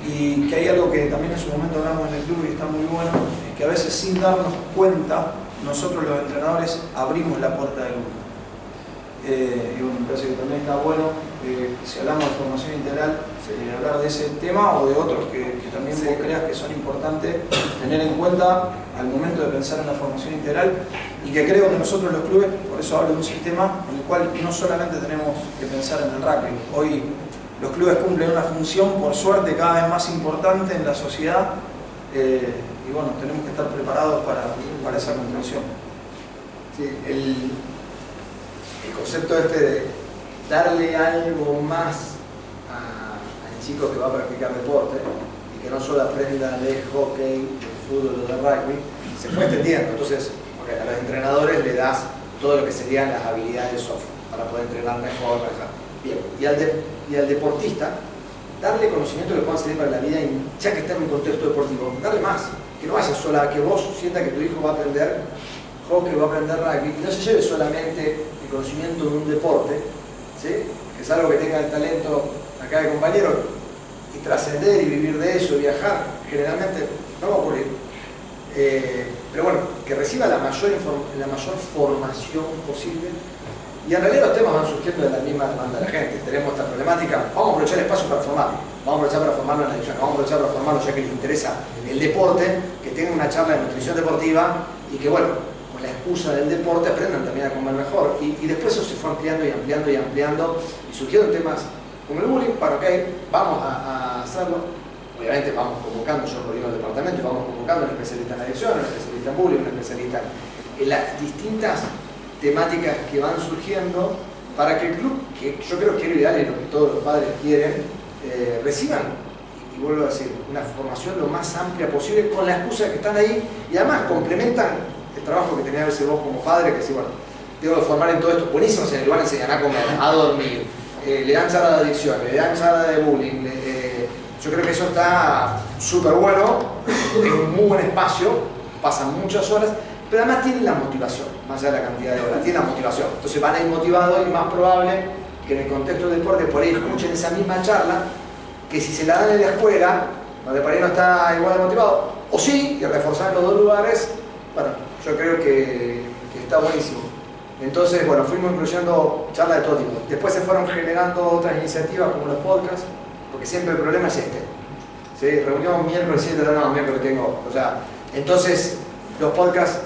y que hay algo que también en su momento hablamos en el club y está muy bueno, que a veces sin darnos cuenta nosotros los entrenadores abrimos la puerta del bullying. Y bueno, me parece que también está bueno si hablamos de formación integral, hablar de ese tema o de otros que también vos creas que son importantes tener en cuenta al momento de pensar en la formación integral, y que creo que nosotros los clubes, por eso hablo de un sistema en el cual no solamente tenemos que pensar en el rugby. Hoy los clubes cumplen una función, por suerte, cada vez más importante en la sociedad, y bueno, tenemos que estar preparados para esa comprensión. Sí, el concepto de darle algo más al chico que va a practicar deporte, y que no solo aprenda de hockey, de fútbol o de rugby, se fue extendiendo. Entonces, a los entrenadores le das todo lo que serían las habilidades soft para poder entrenar mejor, bien. Y al deportista, darle conocimiento que puedan servir para la vida, ya que está en un contexto deportivo, darle más. Que no vaya sola, que vos sientas que tu hijo va a aprender hockey, va a aprender rugby, y no se lleve solamente el conocimiento de un deporte, ¿sí? Que es algo que tenga el talento acá de compañero, y trascender y vivir de eso, viajar, generalmente no va a ocurrir. Pero bueno, que reciba la mayor formación posible. Y en realidad los temas van surgiendo de la misma demanda de la gente. Tenemos esta problemática, vamos a aprovechar el espacio para formarlo, vamos a aprovechar para formarlo en la adicción, vamos a aprovechar para formarlo ya que les interesa el deporte, que tengan una charla de nutrición deportiva, y que bueno, con la excusa del deporte aprendan también a comer mejor. Y después eso se fue ampliando y ampliando y ampliando, y surgieron temas como el bullying. Para vamos a hacerlo. Obviamente vamos convocando, yo lo digo al departamento, y vamos convocando a un especialista en adicción, un especialista en bullying, un especialista en las distintas temáticas que van surgiendo, para que el club, que yo creo que es lo ideal y lo que todos los padres quieren, reciban, y vuelvo a decir, una formación lo más amplia posible, con la excusa de que están ahí, y además complementan el trabajo que tenés a veces vos como padre, que decís, bueno, tengo que formar en todo esto, buenísimo, se le van a enseñar a comer, a dormir, le dan charla de adicción, le dan charla de bullying, yo creo que eso está súper bueno, es un muy buen espacio, pasan muchas horas, pero además tienen la motivación, más allá de la cantidad de horas, tienen la motivación. Entonces van a ir motivados, y más probable que en el contexto del deporte por ahí escuchen esa misma charla, que si se la dan en la escuela, donde por ahí no está igual de motivado, o sí, y reforzar en los dos lugares, bueno, yo creo que está buenísimo. Entonces, bueno, fuimos incluyendo charlas de todo tipo. Después se fueron generando otras iniciativas como los podcasts, porque siempre el problema es este. ¿Sí? Reunión miércoles 7 de la noche, miércoles tengo. O sea, entonces los podcasts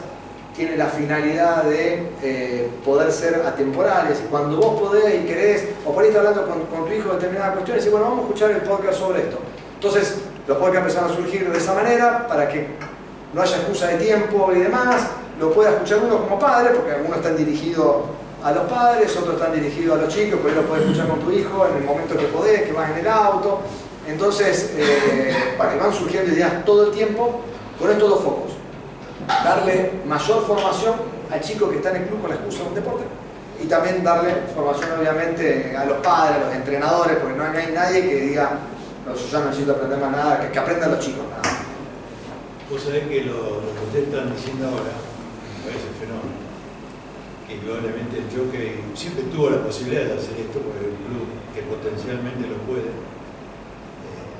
tienen la finalidad de poder ser atemporales. Y cuando vos podés y querés, o por ahí estás hablando con tu hijo de determinadas cuestiones, y bueno, vamos a escuchar el podcast sobre esto. Entonces, los podcasts empezaron a surgir de esa manera para que no haya excusa de tiempo y demás. Lo pueda escuchar uno como padre, porque algunos están dirigidos a los padres, otros están dirigidos a los chicos, por ahí lo puedes escuchar con tu hijo en el momento que podés, que vas en el auto. Entonces, para que van surgiendo ideas todo el tiempo con estos dos focos. Darle mayor formación al chico que está en el club con la excusa de un deporte, y también darle formación obviamente a los padres, a los entrenadores, porque no hay nadie que diga, no, yo ya no necesito aprender más nada, que aprendan los chicos nada. Vos sabés que lo que ustedes están diciendo ahora me parece fenómeno. Que obviamente yo que siempre tuvo la posibilidad de hacer esto por el club, que potencialmente lo puede.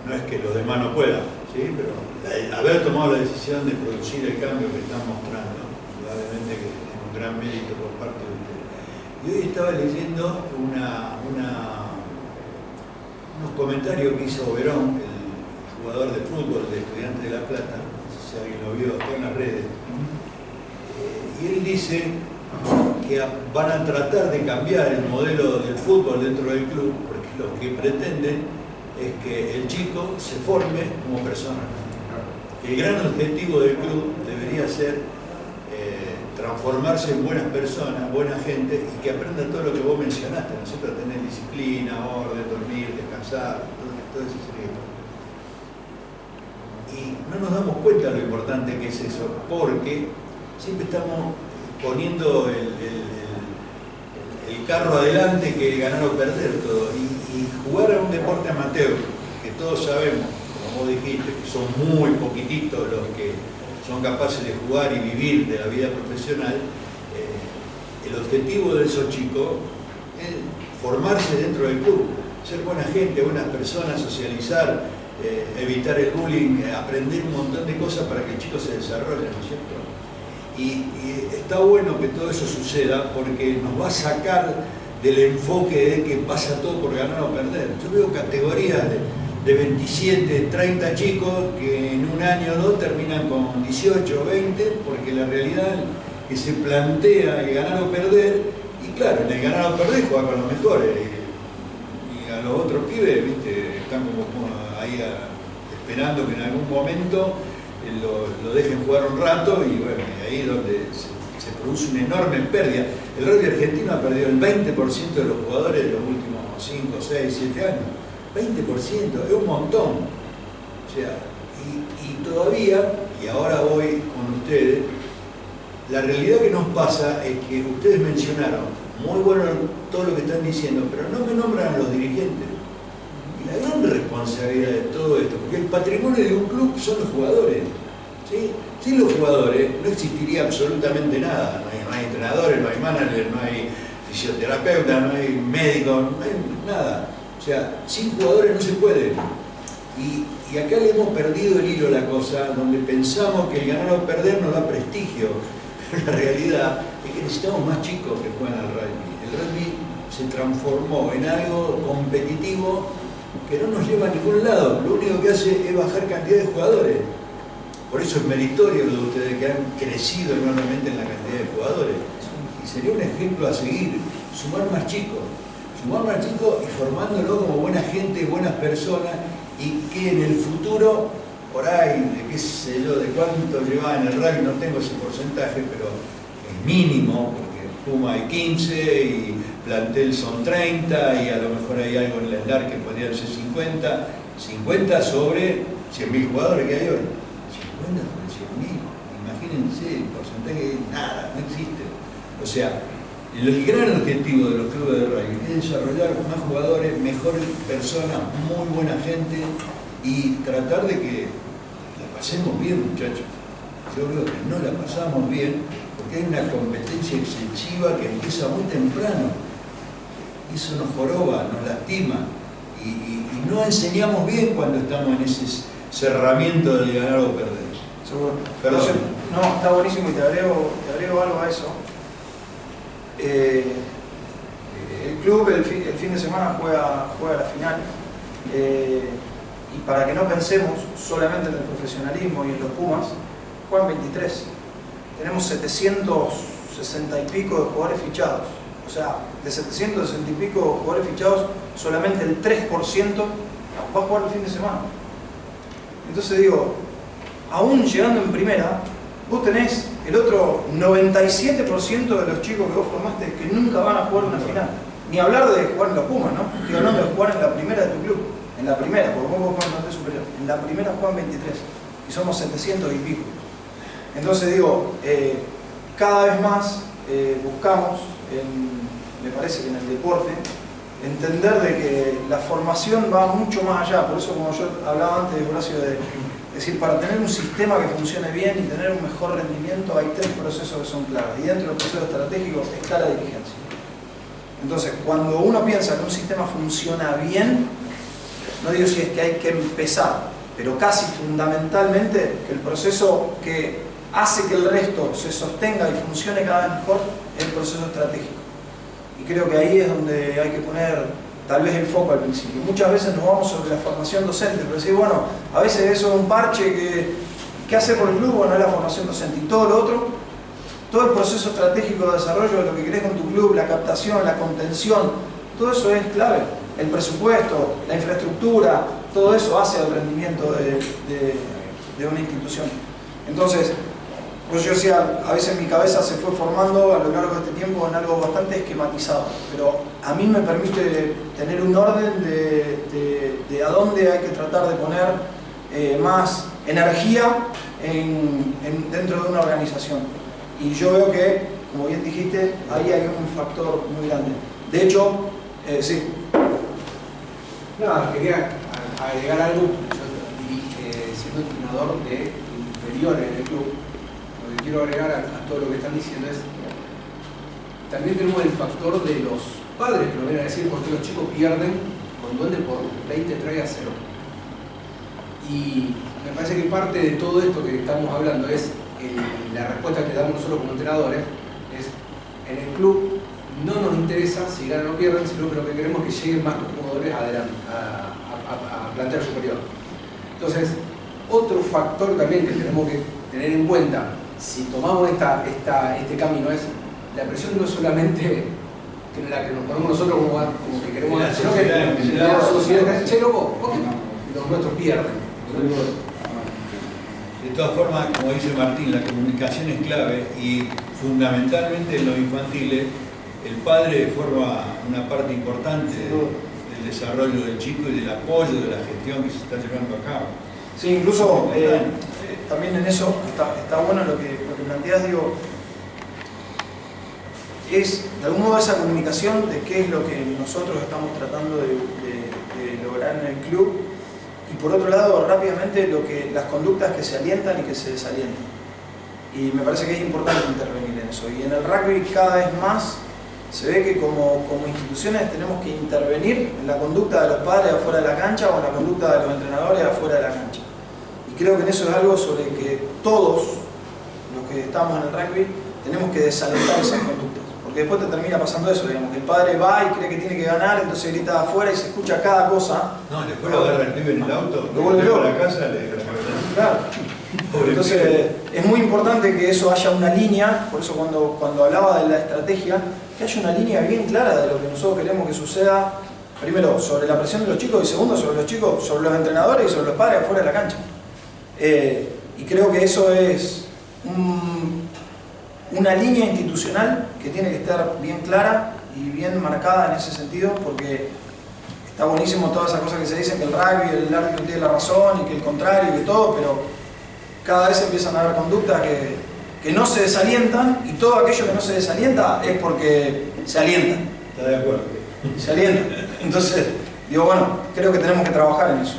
No es que los demás no puedan, ¿sí? Pero haber tomado la decisión de producir el cambio que están mostrando, probablemente que es un gran mérito por parte de ustedes. Y hoy estaba leyendo unos comentarios que hizo Verón, el jugador de fútbol de Estudiantes de La Plata, no sé si alguien lo vio, está en las redes, y él dice que van a tratar de cambiar el modelo del fútbol dentro del club, porque lo que pretenden es que el chico se forme como persona. El gran objetivo del club debería ser transformarse en buenas personas, buena gente, y que aprendan todo lo que vos mencionaste, ¿no es cierto? Tener disciplina, orden, dormir, descansar, todo ese secreto. Y no nos damos cuenta de lo importante que es eso, porque siempre estamos poniendo el carro adelante, que ganar o perder todo. Y jugar a un deporte amateur, que todos sabemos, como vos dijiste, que son muy poquititos los que son capaces de jugar y vivir de la vida profesional, el objetivo de esos chicos es formarse dentro del club, ser buena gente, buenas personas, socializar, evitar el bullying, aprender un montón de cosas para que el chico se desarrolle, ¿no es cierto? Y está bueno que todo eso suceda, porque nos va a sacar del enfoque de que pasa todo por ganar o perder. Yo veo categorías de 27, 30 chicos que en un año o dos terminan con 18 o 20, porque la realidad que se plantea el ganar o perder, y claro, en el ganar o perder juega con los mejores, y a los otros pibes, ¿viste? Están como ahí esperando que en algún momento lo dejen jugar un rato, y bueno, y ahí es donde se produce una enorme pérdida. El rugby argentino ha perdido el 20% de los jugadores de los últimos 5, 6, 7 años. 20%, es un montón. O sea, y todavía, y ahora voy con ustedes, la realidad que nos pasa es que ustedes mencionaron, muy bueno todo lo que están diciendo, pero no me nombran a los dirigentes. Y la gran responsabilidad de todo esto, porque el patrimonio de un club son los jugadores, ¿sí? Sin los jugadores no existiría absolutamente nada. No hay entrenadores, no hay managers, no hay fisioterapeutas, no hay médicos, no hay nada. O sea, sin jugadores no se puede. Y acá le hemos perdido el hilo a la cosa, donde pensamos que el ganar o perder nos da prestigio. Pero la realidad es que necesitamos más chicos que juegan al rugby. El rugby se transformó en algo competitivo que no nos lleva a ningún lado. Lo único que hace es bajar cantidad de jugadores. Por eso es meritorio lo de ustedes, que han crecido enormemente en la cantidad de jugadores. Y sería un ejemplo a seguir, sumar más chicos y formándolo como buena gente, buenas personas, y que en el futuro, por ahí, de qué sé yo, de cuánto lleva en el rugby, no tengo ese porcentaje, pero es mínimo, porque Puma hay 15 y plantel son 30, y a lo mejor hay algo en el ENDAR que podrían ser 50 sobre 100.000 jugadores que hay hoy. 50 sobre 100.000, imagínense, el porcentaje, nada, no existe. O sea, el gran objetivo de los clubes de rugby es desarrollar más jugadores, mejores personas, muy buena gente, y tratar de que la pasemos bien, muchachos. Yo veo que no la pasamos bien porque hay una competencia excesiva que empieza muy temprano. y eso nos joroba, nos lastima. Y no enseñamos bien cuando estamos en ese cerramiento de ganar o perder. Seguro. Perdón. Entonces, no, está buenísimo y te agrego algo a eso. El club el fin de semana juega la final. Y para que no pensemos solamente en el profesionalismo y en los Pumas, juegan 23. Tenemos 760 y pico de jugadores fichados. O sea, de 760 y pico de jugadores fichados, solamente el 3% va a jugar el fin de semana. Entonces digo, aún llegando en primera, vos tenés el otro 97% de los chicos que vos formaste que nunca van a jugar una final. Ni hablar de jugar en los Pumas, ¿no? Estoy hablando de jugar en la primera de tu club. En la primera, porque vos jugás en plantel superior. En la primera juegan 23. Y somos 700 y pico. Entonces digo, cada vez más buscamos, me parece que en el deporte, entender de que la formación va mucho más allá. Por eso, como yo hablaba antes, Horacio, de decir, para tener un sistema que funcione bien y tener un mejor rendimiento, hay 3 procesos que son claves. Y dentro del proceso estratégico está la dirigencia. Entonces, cuando uno piensa que un sistema funciona bien, no digo si es que hay que empezar, pero casi fundamentalmente el proceso que hace que el resto se sostenga y funcione cada vez mejor es el proceso estratégico. Y creo que ahí es donde hay que poner tal vez el foco al principio. Muchas veces nos vamos sobre la formación docente, pero decir, bueno, a veces eso es un parche que hace por el club, bueno, es la formación docente. Y todo lo otro, todo el proceso estratégico de desarrollo de lo que querés con tu club, la captación, la contención, todo eso es clave. El presupuesto, la infraestructura, todo eso hace al rendimiento de una institución. Entonces, pues yo decía, a veces mi cabeza se fue formando a lo largo de este tiempo en algo bastante esquematizado, pero a mí me permite tener un orden de a dónde hay que tratar de poner más energía dentro de una organización. Y yo veo que, como bien dijiste, ahí hay un factor muy grande. De hecho, sí. No, quería agregar algo. Yo siendo entrenador de inferiores en el club, lo que quiero agregar a todo lo que están diciendo es, también tenemos el factor de los padres que lo vienen a decir porque los chicos pierden con duende por 20 trayas a 0. Y me parece que parte de todo esto que estamos hablando es la respuesta que damos nosotros como entrenadores, es en el club no nos interesa si ganan o pierden, sino que lo que queremos es que lleguen más jugadores adelante, a plantel superior. Entonces, otro factor también que tenemos que tener en cuenta, si tomamos este camino, es la presión no es solamente la que nos ponemos nosotros como que queremos hacer, sino que la sociedad, che, loco, ¿por qué los nuestros pierden? De todas formas, como dice Martín, la comunicación es clave y fundamentalmente en los infantiles el padre forma una parte importante del desarrollo del chico y del apoyo de la gestión que se está llevando a cabo. Sí, incluso también en eso está bueno lo que planteas, digo, es de algún modo esa comunicación de qué es lo que nosotros estamos tratando de lograr en el club y por otro lado rápidamente las conductas que se alientan y que se desalientan. Y me parece que es importante intervenir en eso. Y en el rugby cada vez más se ve que como instituciones tenemos que intervenir en la conducta de los padres afuera de la cancha o en la conducta de los entrenadores afuera de la cancha. Y creo que en eso es algo sobre que todos los que estamos en el rugby tenemos que desalentar esas conductas. Porque después te termina pasando eso, digamos, que el padre va y cree que tiene que ganar, entonces grita afuera y se escucha cada cosa. No, después lo agarra el pibe en el auto, lo vuelve loco. a la casa, le deja la cabeza. Claro. Entonces es muy importante que eso haya una línea, por eso cuando hablaba de la estrategia, que haya una línea bien clara de lo que nosotros queremos que suceda, primero sobre la presión de los chicos y segundo sobre los chicos, sobre los entrenadores y sobre los padres afuera de la cancha. Y creo que eso es una línea institucional que tiene que estar bien clara y bien marcada en ese sentido, porque está buenísimo todas esas cosas que se dicen, que el rugby, el árbitro tiene la razón y que el contrario y que todo, pero cada vez empiezan a haber conductas que no se desalientan y todo aquello que no se desalienta es porque se alientan. Está de acuerdo. Se alientan. Entonces, digo, bueno, creo que tenemos que trabajar en eso.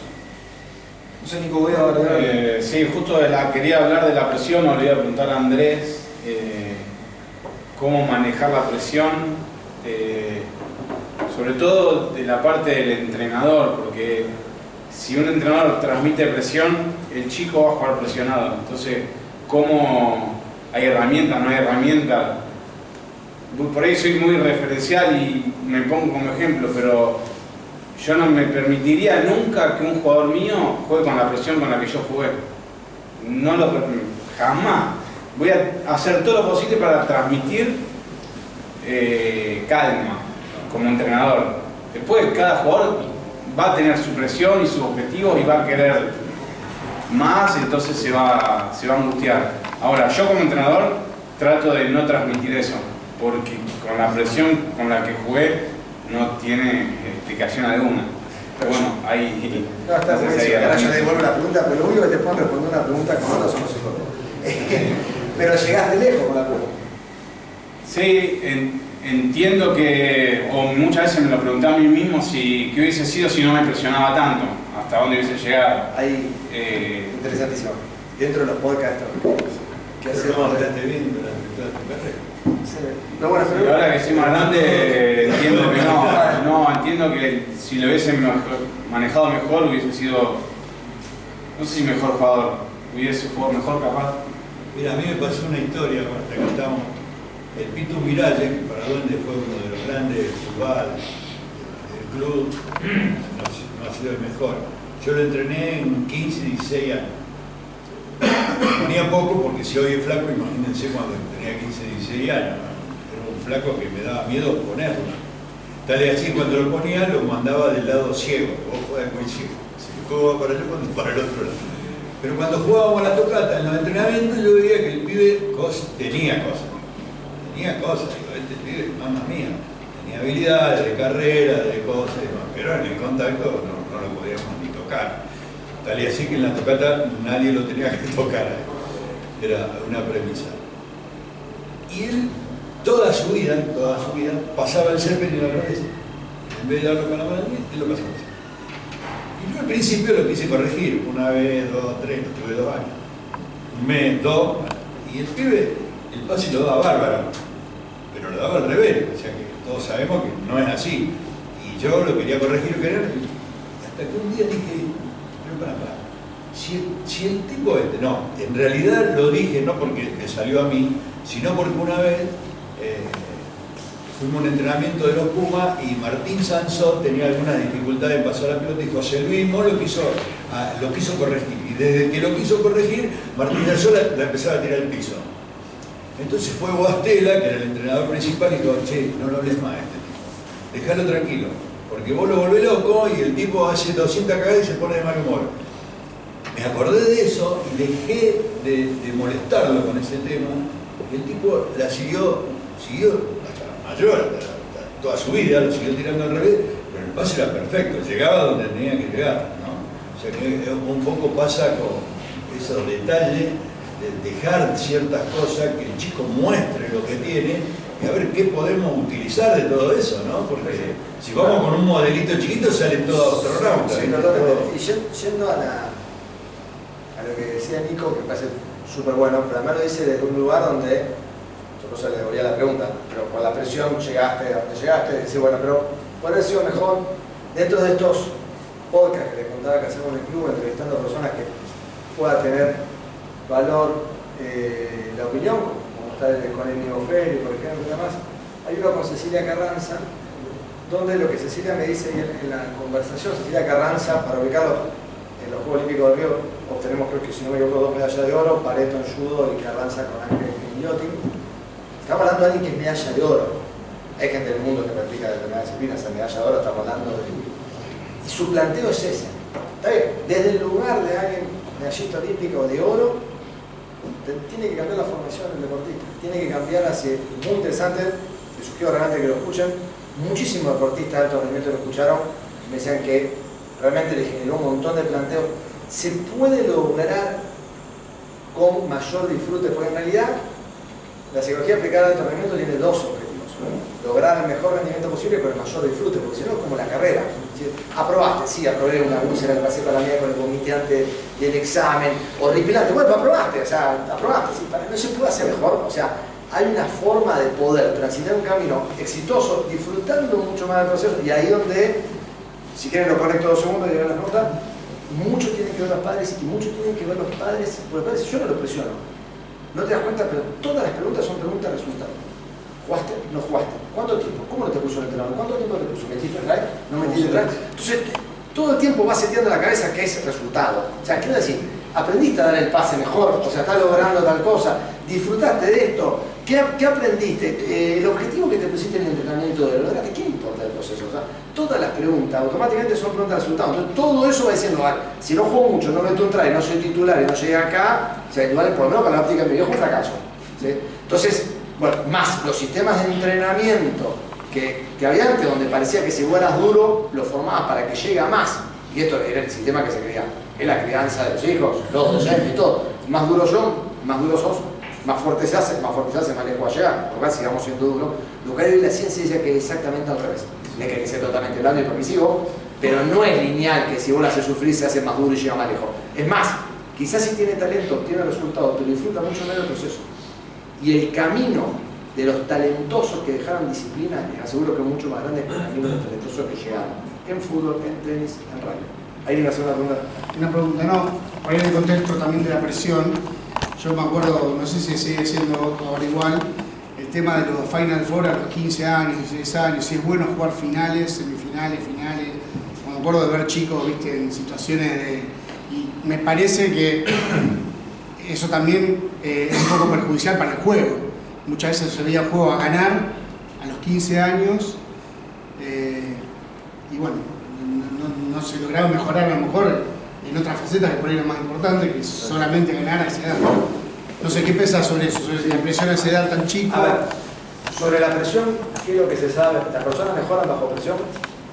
No sé, Nico, voy a agregar. Sí, justo quería hablar de la presión, o le iba a preguntar a Andrés cómo manejar la presión, sobre todo de la parte del entrenador, porque si un entrenador transmite presión, el chico va a jugar presionado. Entonces, ¿cómo hay herramientas, no hay herramientas? Por ahí soy muy referencial y me pongo como ejemplo, pero yo no me permitiría nunca que un jugador mío juegue con la presión con la que yo jugué. No lo jamás. Voy a hacer todo lo posible para transmitir calma como entrenador. Después cada jugador va a tener su presión y sus objetivos y va a querer más, entonces se va a angustiar. Ahora, yo como entrenador trato de no transmitir eso, porque con la presión con la que jugué no tiene explicación alguna. Pero bueno, ahí... No, está buenísimo. Ahora yo le devuelvo la pregunta, pero lo único que te puedo responder una pregunta con otros somos psicólogos. Pero llegaste lejos con la pregunta. Sí, entiendo que, o muchas veces me lo preguntaba a mí mismo, qué hubiese sido si no me presionaba tanto, hasta dónde hubiese llegado. Ahí, interesantísimo. Dentro de los podcasts que hacemos... No, bueno, pero ahora que soy más grande entiendo que no, entiendo que si lo hubiesen manejado mejor hubiese sido, no sé si mejor jugador, hubiese jugado mejor capaz. Mira, a mí me pasó una historia, Marta, que estábamos, el Pitu Miralle, que para donde fue uno de los grandes del fútbol, del club, no ha sido el mejor. Yo lo entrené en 15, 16 años. Ponía poco porque si hoy es flaco, imagínense cuando tenía 15, 16 años. Era un flaco que me daba miedo ponerlo. Tal y así, cuando lo ponía, lo mandaba del lado ciego. Vos jugás muy ciego. Si el juego va para allá, cuando para el otro lado. Pero cuando jugábamos a la tocata en los entrenamientos, yo veía que el pibe tenía cosas. Tenía cosas. Digo, este pibe, mamá mía. Tenía habilidades de carrera, de cosas, pero en el contacto no lo podíamos ni tocar. Tal y así que en la tocata nadie lo tenía que tocar. Era una premisa. Y él, toda su vida, pasaba el Zeppelin a la cabeza. En vez de darlo con la mano, él lo pasaba así. Y yo al principio lo quise corregir, una vez, dos, tres, lo tuve 2 años. Un mes, 2, y el pibe, el pase lo daba bárbaro, pero lo daba al revés, o sea que todos sabemos que no es así. Y yo lo quería corregir, hasta que un día dije, pero para. Si el tipo no, en realidad lo dije no porque me salió a mí, sino porque una vez fuimos a un entrenamiento de los Pumas y Martín Sansó tenía alguna dificultad en pasar la pelota y José Luis no lo quiso corregir. Y desde que lo quiso corregir, Martín Sansó la empezaba a tirar al piso. Entonces fue Guastela, que era el entrenador principal, y dijo, che, no lo hables más a este tipo, dejalo tranquilo, porque vos lo volvés loco y el tipo hace 200 cagadas y se pone de mal humor. Me acordé de eso y dejé de molestarlo con ese tema, y el tipo la siguió hasta mayor, hasta toda su vida, lo siguió tirando al revés, pero el pase era perfecto, llegaba donde tenía que llegar, ¿no? O sea que un poco pasa con esos detalles, de dejar ciertas cosas, que el chico muestre lo que tiene, y a ver qué podemos utilizar de todo eso, ¿no? Porque si vamos con un modelito chiquito sale todo astronauta. Sí, totalmente. Y yendo a lo que decía Nico, que me parece súper bueno, pero además lo dice desde un lugar donde, yo no sé, le devolvía la pregunta, pero con la presión llegaste a donde llegaste, dice, bueno, pero podría haber sido mejor dentro de estos podcasts que les contaba que hacemos en el club, entrevistando a personas que pueda tener valor la opinión, como está con el Nico Ferri, por ejemplo, y demás. Hay uno con Cecilia Carranza, donde lo que Cecilia me dice en la conversación, Cecilia Carranza, para ubicarlo en los Juegos Olímpicos de Río, obtenemos, creo que si no me equivoco, 2 medallas de oro, Pareto en judo y Carranza con Ángel en yachting. Estamos hablando de alguien que es medalla de oro. Hay gente del mundo que practica determinadas disciplinas, en medalla de oro estamos hablando de... Y su planteo es ese. Está bien, desde el lugar de alguien medallista olímpico de oro, tiene que cambiar la formación del deportista. Tiene que cambiar hacia... Muy interesante, les sugiero realmente que lo escuchen. Muchísimos deportistas de alto rendimiento lo escucharon. Me decían que realmente les generó un montón de planteos. Se puede lograr con mayor disfrute, porque en realidad la psicología aplicada al alto rendimiento tiene 2 objetivos: lograr el mejor rendimiento posible con el mayor disfrute, porque si no es como la carrera. Aprobaste, sí, aprobé una úlcera en el paseo para la mía con el vomite antes del examen, horripilante, bueno, aprobaste, o sea, aprobaste, sí, no se puede hacer mejor, o sea, hay una forma de poder transitar un camino exitoso, disfrutando mucho más del proceso, y ahí donde, si quieren lo conecto 2 segundos y llegan las preguntas, mucho tienen que ver los padres y mucho tienen que ver los padres, porque los padres, yo no lo presiono, no te das cuenta, pero todas las preguntas son preguntas de resultado. ¿Jugaste? ¿No jugaste? ¿Cuánto tiempo? ¿Cómo no te puso el entrenador? ¿Cuánto tiempo te puso? ¿Metiste el drive? ¿No metiste el drive? Entonces, todo el tiempo vas seteando en la cabeza que es resultado. O sea, quiero decir, aprendiste a dar el pase mejor, o sea, estás logrando tal cosa, disfrutaste de esto, ¿qué aprendiste? El objetivo que te pusiste en el entrenamiento de lograste, ¿qué importa el proceso? O sea, todas las preguntas automáticamente son preguntas de resultado. Entonces, todo eso va diciendo, vale, si no juego mucho, no meto un try, no soy titular y no llegué acá, o sea, igual por lo menos para la óptica de mi viejo un fracaso. ¿Sí? Entonces, bueno, más los sistemas de entrenamiento que había antes, donde parecía que si fueras duro, lo formabas para que llegue a más. Y esto era el sistema que se creía en la crianza de los hijos, los docentes y todo. Más duro yo, más duro sos, más fuerte se hace, más lejos va a llegar. Por lo cual sigamos siendo duros. Lo que hay en la ciencia dice que es exactamente al revés. No es que hay que ser totalmente blando y permisivo, pero no es lineal que si vos lo haces sufrir se hace más duro y llega más lejos. Es más, quizás si tiene talento, obtiene resultados, pero disfruta mucho menos el proceso. Y el camino de los talentosos que dejaron disciplina, les aseguro que es mucho más grande que el camino de los talentosos que llegaron en fútbol, en tenis, en rugby. Ahí le hacer una pregunta. Una pregunta, no, por ahí en el contexto también de la presión. Yo me acuerdo, no sé si sigue siendo ahora igual, el tema de los Final Four a los 15 años, 16 años, si es bueno jugar finales, semifinales, finales. Me acuerdo de ver chicos, viste, en situaciones de... Y me parece que eso también es un poco perjudicial para el juego. Muchas veces se veía el juego a ganar a los 15 años y bueno, no se lograron mejorar a lo mejor en otras facetas que por ahí era más importante que solamente ganar a esa edad. No sé, ¿qué pensás sobre eso? Sobre la presión a esa edad tan chica. A ver, sobre la presión, ¿qué es lo que se sabe? ¿Las personas mejoran bajo presión?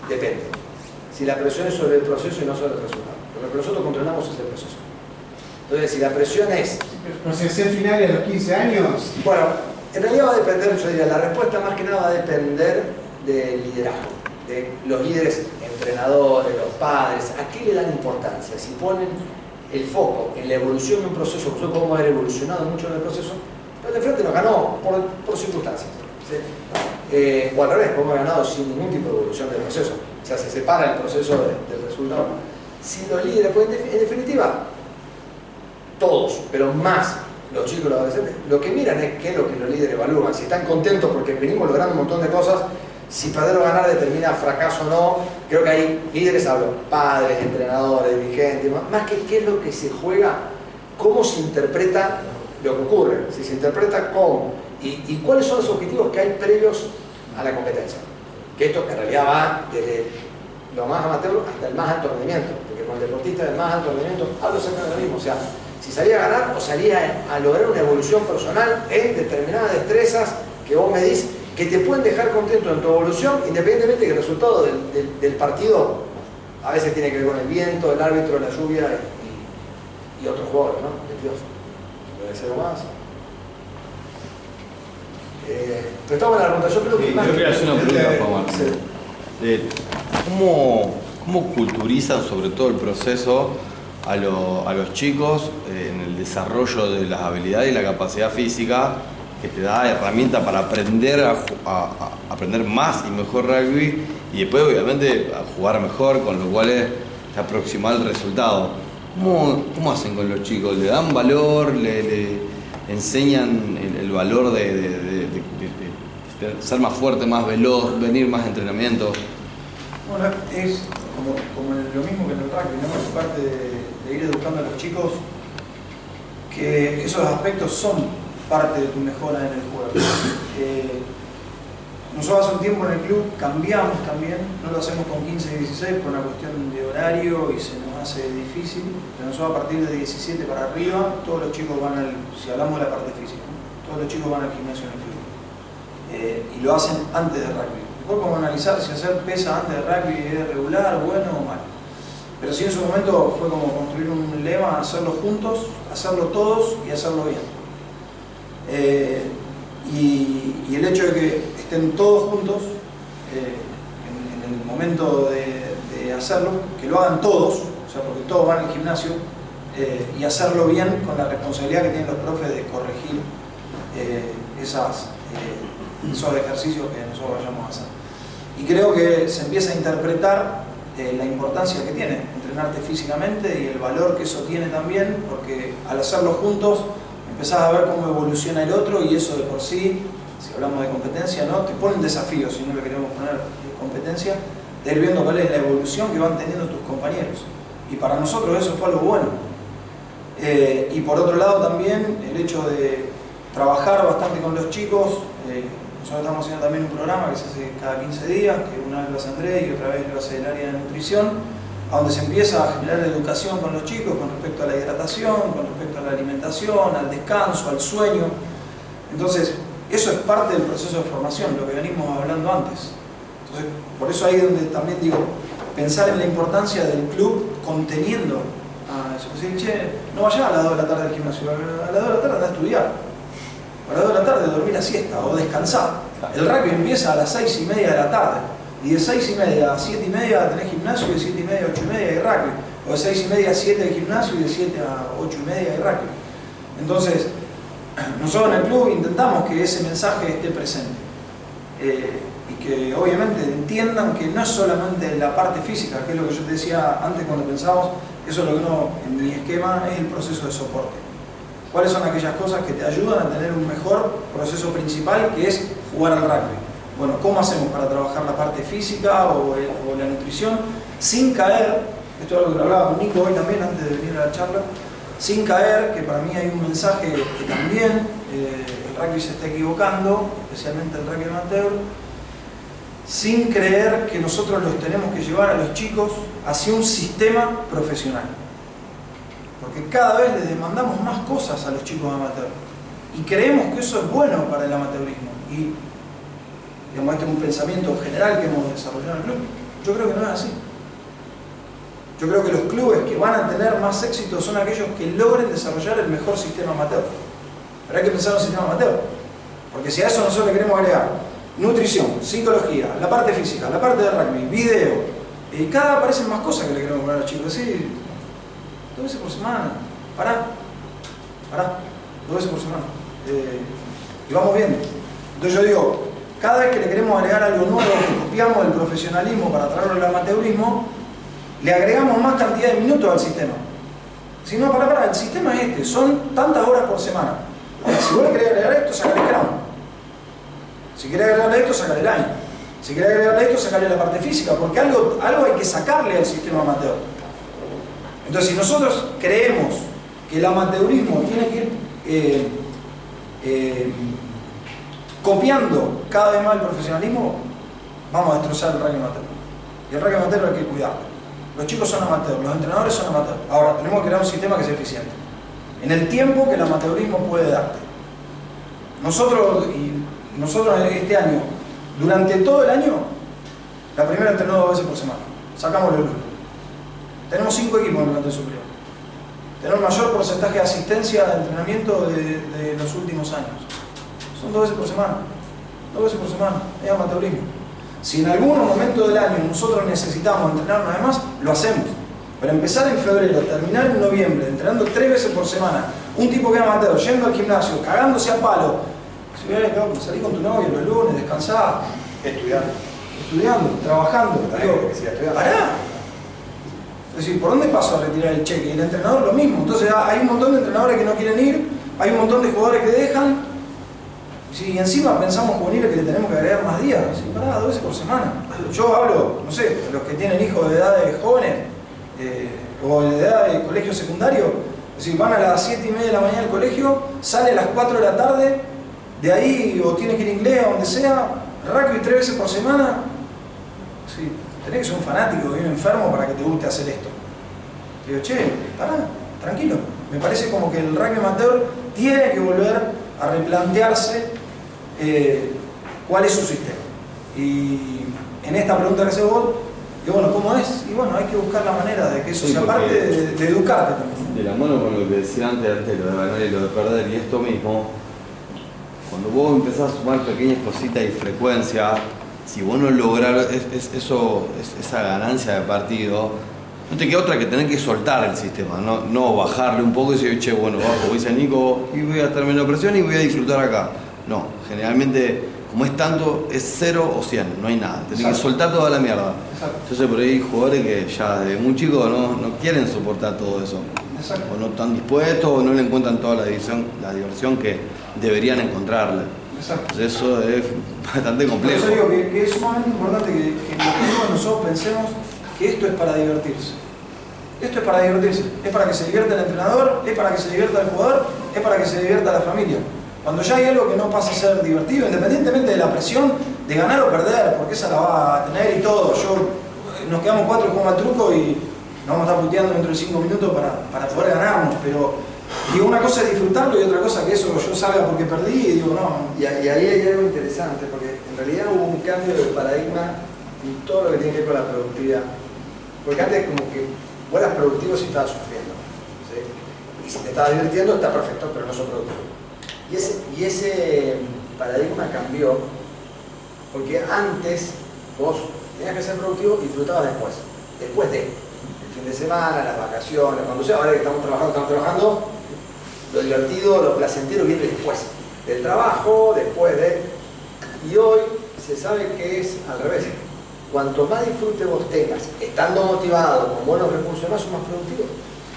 Depende. Si la presión es sobre el proceso y no sobre el resultado. Lo que nosotros controlamos es el proceso. Entonces, si la presión es... ¿Pero si hacía finales a los 15 años? Bueno, en realidad va a depender, yo diría, la respuesta más que nada va a depender del liderazgo, de los líderes, entrenadores, los padres, a qué le dan importancia. Si ponen el foco en la evolución de un proceso, nosotros podemos haber evolucionado mucho en el proceso, pero de frente nos ganó por circunstancias. ¿Sí? O al revés, podemos haber ganado sin ningún tipo de evolución del proceso. O sea, se separa el proceso del resultado. Si los líderes, pues en definitiva, todos, pero más los chicos y los adolescentes, lo que miran es qué es lo que los líderes evalúan. Si están contentos porque venimos logrando un montón de cosas, si perder o ganar determina fracaso o no, creo que hay líderes, hablo, padres, entrenadores, dirigentes, más que qué es lo que se juega, cómo se interpreta lo que ocurre, si se interpreta cómo y cuáles son los objetivos que hay previos a la competencia. Que esto en realidad va desde lo más amateur hasta el más alto rendimiento, porque con el deportista del más alto rendimiento hablo exactamente lo mismo, o sea, si salía a ganar o salía a lograr una evolución personal en determinadas destrezas que vos medís, que te pueden dejar contento en tu evolución, independientemente de que el resultado del partido a veces tiene que ver con el viento, el árbitro, la lluvia y otros jugadores, ¿no? ¿Puede ser algo más? Pero estamos en la pregunta, yo creo que... Yo quería hacer una pregunta, Juan. ¿Cómo culturizan sobre todo el proceso a los chicos en el desarrollo de las habilidades y la capacidad física que te da herramientas para aprender a aprender más y mejor rugby y después obviamente a jugar mejor, con lo cual te aproxima el resultado? ¿Cómo hacen con los chicos? ¿Le dan valor? ¿Le enseñan el valor de ser más fuerte, más veloz, venir más a entrenamiento? Bueno, es como lo mismo que en el rugby, ¿no? Es parte de ir educando a los chicos que esos aspectos son parte de tu mejora en el juego. Nosotros hace un tiempo en el club cambiamos también, no lo hacemos con 15 y 16 por una cuestión de horario y se nos hace difícil, pero nosotros a partir de 17 para arriba, todos los chicos van si hablamos de la parte física, ¿no? Todos los chicos van al gimnasio en el club y lo hacen antes de rugby. Después podemos analizar si hacer pesa antes de rugby es regular, bueno o mal. Pero sí en su momento fue como construir un lema, hacerlo juntos, hacerlo todos y hacerlo bien. Y el hecho de que estén todos juntos en el momento de hacerlo, que lo hagan todos, o sea, porque todos van al gimnasio, y hacerlo bien con la responsabilidad que tienen los profes de corregir esos ejercicios que nosotros vayamos a hacer. Y creo que se empieza a interpretar la importancia que tiene entrenarte físicamente y el valor que eso tiene también, porque al hacerlo juntos empezás a ver cómo evoluciona el otro y eso de por sí, si hablamos de competencia, ¿no? Te pone un desafío, si no le queremos poner competencia, de ir viendo cuál es la evolución que van teniendo tus compañeros. Y para nosotros eso fue algo bueno. Y por otro lado también el hecho de trabajar bastante con los chicos. Nosotros estamos haciendo también un programa que se hace cada 15 días, que una vez lo hace Andrés y otra vez lo hace el área de nutrición, a donde se empieza a generar educación con los chicos con respecto a la hidratación, con respecto a la alimentación, al descanso, al sueño. Entonces, eso es parte del proceso de formación, lo que venimos hablando antes. Entonces, por eso ahí es donde también digo, pensar en la importancia del club conteniendo a eso. Es decir, che, no vayas a las 2 de la tarde al gimnasio, a las 2 de la tarde anda a estudiar. A las 2 de la tarde dormir la siesta o descansar. El rugby empieza a las 6:30 de la tarde. Y de 6:30 a 7:30 tenés gimnasio, y de 7:30 a 8:30 hay rugby. O de 6:30 a 7 hay gimnasio y de 7 a 8:30 hay rugby. Entonces, nosotros en el club intentamos que ese mensaje esté presente. Y que obviamente entiendan que no es solamente la parte física, que es lo que yo te decía antes cuando pensábamos, eso es lo que uno, en mi esquema, es el proceso de soporte. ¿Cuáles son aquellas cosas que te ayudan a tener un mejor proceso principal, que es jugar al rugby? Bueno, ¿cómo hacemos para trabajar la parte física o la nutrición sin caer, esto es algo que hablaba con Nico hoy también antes de venir a la charla, sin caer, que para mí hay un mensaje que también el rugby se está equivocando, especialmente el rugby amateur, sin creer que nosotros los tenemos que llevar a los chicos hacia un sistema profesional. Porque cada vez les demandamos más cosas a los chicos amateurs. Y creemos que eso es bueno para el amateurismo. Y digamos, este es un pensamiento general que hemos desarrollado en el club. Yo creo que no es así. Yo creo que los clubes que van a tener más éxito son aquellos que logren desarrollar el mejor sistema amateur. Pero hay que pensar en un sistema amateur. Porque si a eso nosotros le queremos agregar nutrición, psicología, la parte física, la parte de rugby, video, y cada vez aparecen más cosas que le queremos poner a los chicos. Sí, 2 veces por semana, pará, 2 veces por semana. Y vamos viendo. Entonces yo digo, cada vez que le queremos agregar algo nuevo, que copiamos el profesionalismo para traerlo al amateurismo, le agregamos más cantidad de minutos al sistema. Si no, pará, el sistema es este, son tantas horas por semana. Si vos le querés agregar esto, sacale el crown. Si querés agregarle esto, sacale el line. Si querés agregarle esto, sacale la parte física, porque algo hay que sacarle al sistema amateur. Entonces, si nosotros creemos que el amateurismo tiene que ir copiando cada vez más el profesionalismo, vamos a destrozar el rugby amateur. Y el rugby amateur hay que cuidarlo. Los chicos son amateurs, los entrenadores son amateurs. Ahora, tenemos que crear un sistema que sea eficiente. En el tiempo que el amateurismo puede darte. Nosotros este año, durante todo el año, la primera entrenó 2 veces por semana. Sacamos el grupo. Tenemos 5 equipos en el plantel superior. Tenemos el mayor porcentaje de asistencia de entrenamiento de los últimos años. Son 2 veces por semana. 2 veces por semana. Es amateurismo. Si en algún momento del año nosotros necesitamos entrenarnos además, lo hacemos. Pero empezar en febrero, terminar en noviembre, entrenando 3 veces por semana, un tipo que es amateur, yendo al gimnasio, cagándose a palo, salí con tu novio los lunes, descansá, estudiando, trabajando, pará. Es decir, ¿por dónde paso a retirar el cheque? Y el entrenador lo mismo. Entonces hay un montón de entrenadores que no quieren ir, hay un montón de jugadores que dejan. Si encima pensamos juveniles que le tenemos que agregar más días, si pará, 2 veces por semana. Yo hablo, no sé, de los que tienen hijos de edad de jóvenes o de edad de colegio secundario. Es decir, van a las 7:30 de la mañana al colegio, sale a las 4 de la tarde, de ahí o tiene que ir a inglés o donde sea, rugby 3 veces por semana. Sí, tenés que ser un fanático y un enfermo para que te guste hacer esto. Te digo, che, pará, tranquilo. Me parece como que el rugby amateur tiene que volver a replantearse cuál es su sistema. Y en esta pregunta que haces vos, digo, bueno, ¿cómo es? Y bueno, hay que buscar la manera de que eso sea parte de educarte también. De la mano con lo que decía antes, lo de ganar y lo de perder, y esto mismo, cuando vos empezás a sumar pequeñas cositas y frecuencia, si vos no lográs esa ganancia de partido, no te queda otra que tener que soltar el sistema, no bajarle un poco y decir, che, bueno, bajo, voy a Nico y voy a estar menos presión y voy a disfrutar acá. No, generalmente, como es tanto, es 0 o 100, no hay nada. Tenés que soltar toda la mierda. Exacto. Entonces por ahí hay jugadores que ya desde muy chicos no quieren soportar todo eso. Exacto. O no están dispuestos o no le encuentran toda la diversión que deberían encontrarle. Exacto. Entonces eso es bastante complejo. Por eso digo que es sumamente importante que todos nosotros pensemos que esto es para divertirse. Esto es para divertirse. Es para que se divierta el entrenador, es para que se divierta el jugador, es para que se divierta la familia. Cuando ya hay algo que no pasa a ser divertido, independientemente de la presión de ganar o perder, porque esa la va a tener y todo. Nos quedamos 4 y jugamos al truco y nos vamos a estar puteando dentro de 5 minutos para poder ganarnos, pero digo, una cosa es disfrutarlo y otra cosa que eso yo salga porque perdí y digo, no. Y ahí hay algo interesante, porque en realidad hubo un cambio de paradigma en todo lo que tiene que ver con la productividad. Porque antes como que vos eras productivo si estabas sufriendo, ¿sí? Y si te estabas divirtiendo está perfecto, pero no sos productivo. Y ese paradigma cambió, porque antes vos tenías que ser productivo y disfrutabas después de el fin de semana, las vacaciones, cuando sea, ahora que estamos trabajando, lo divertido, lo placentero viene después del trabajo, después de... Y hoy se sabe que es al revés. Cuanto más disfrute vos tengas, estando motivado, con buenos recursos, más sos más productivo.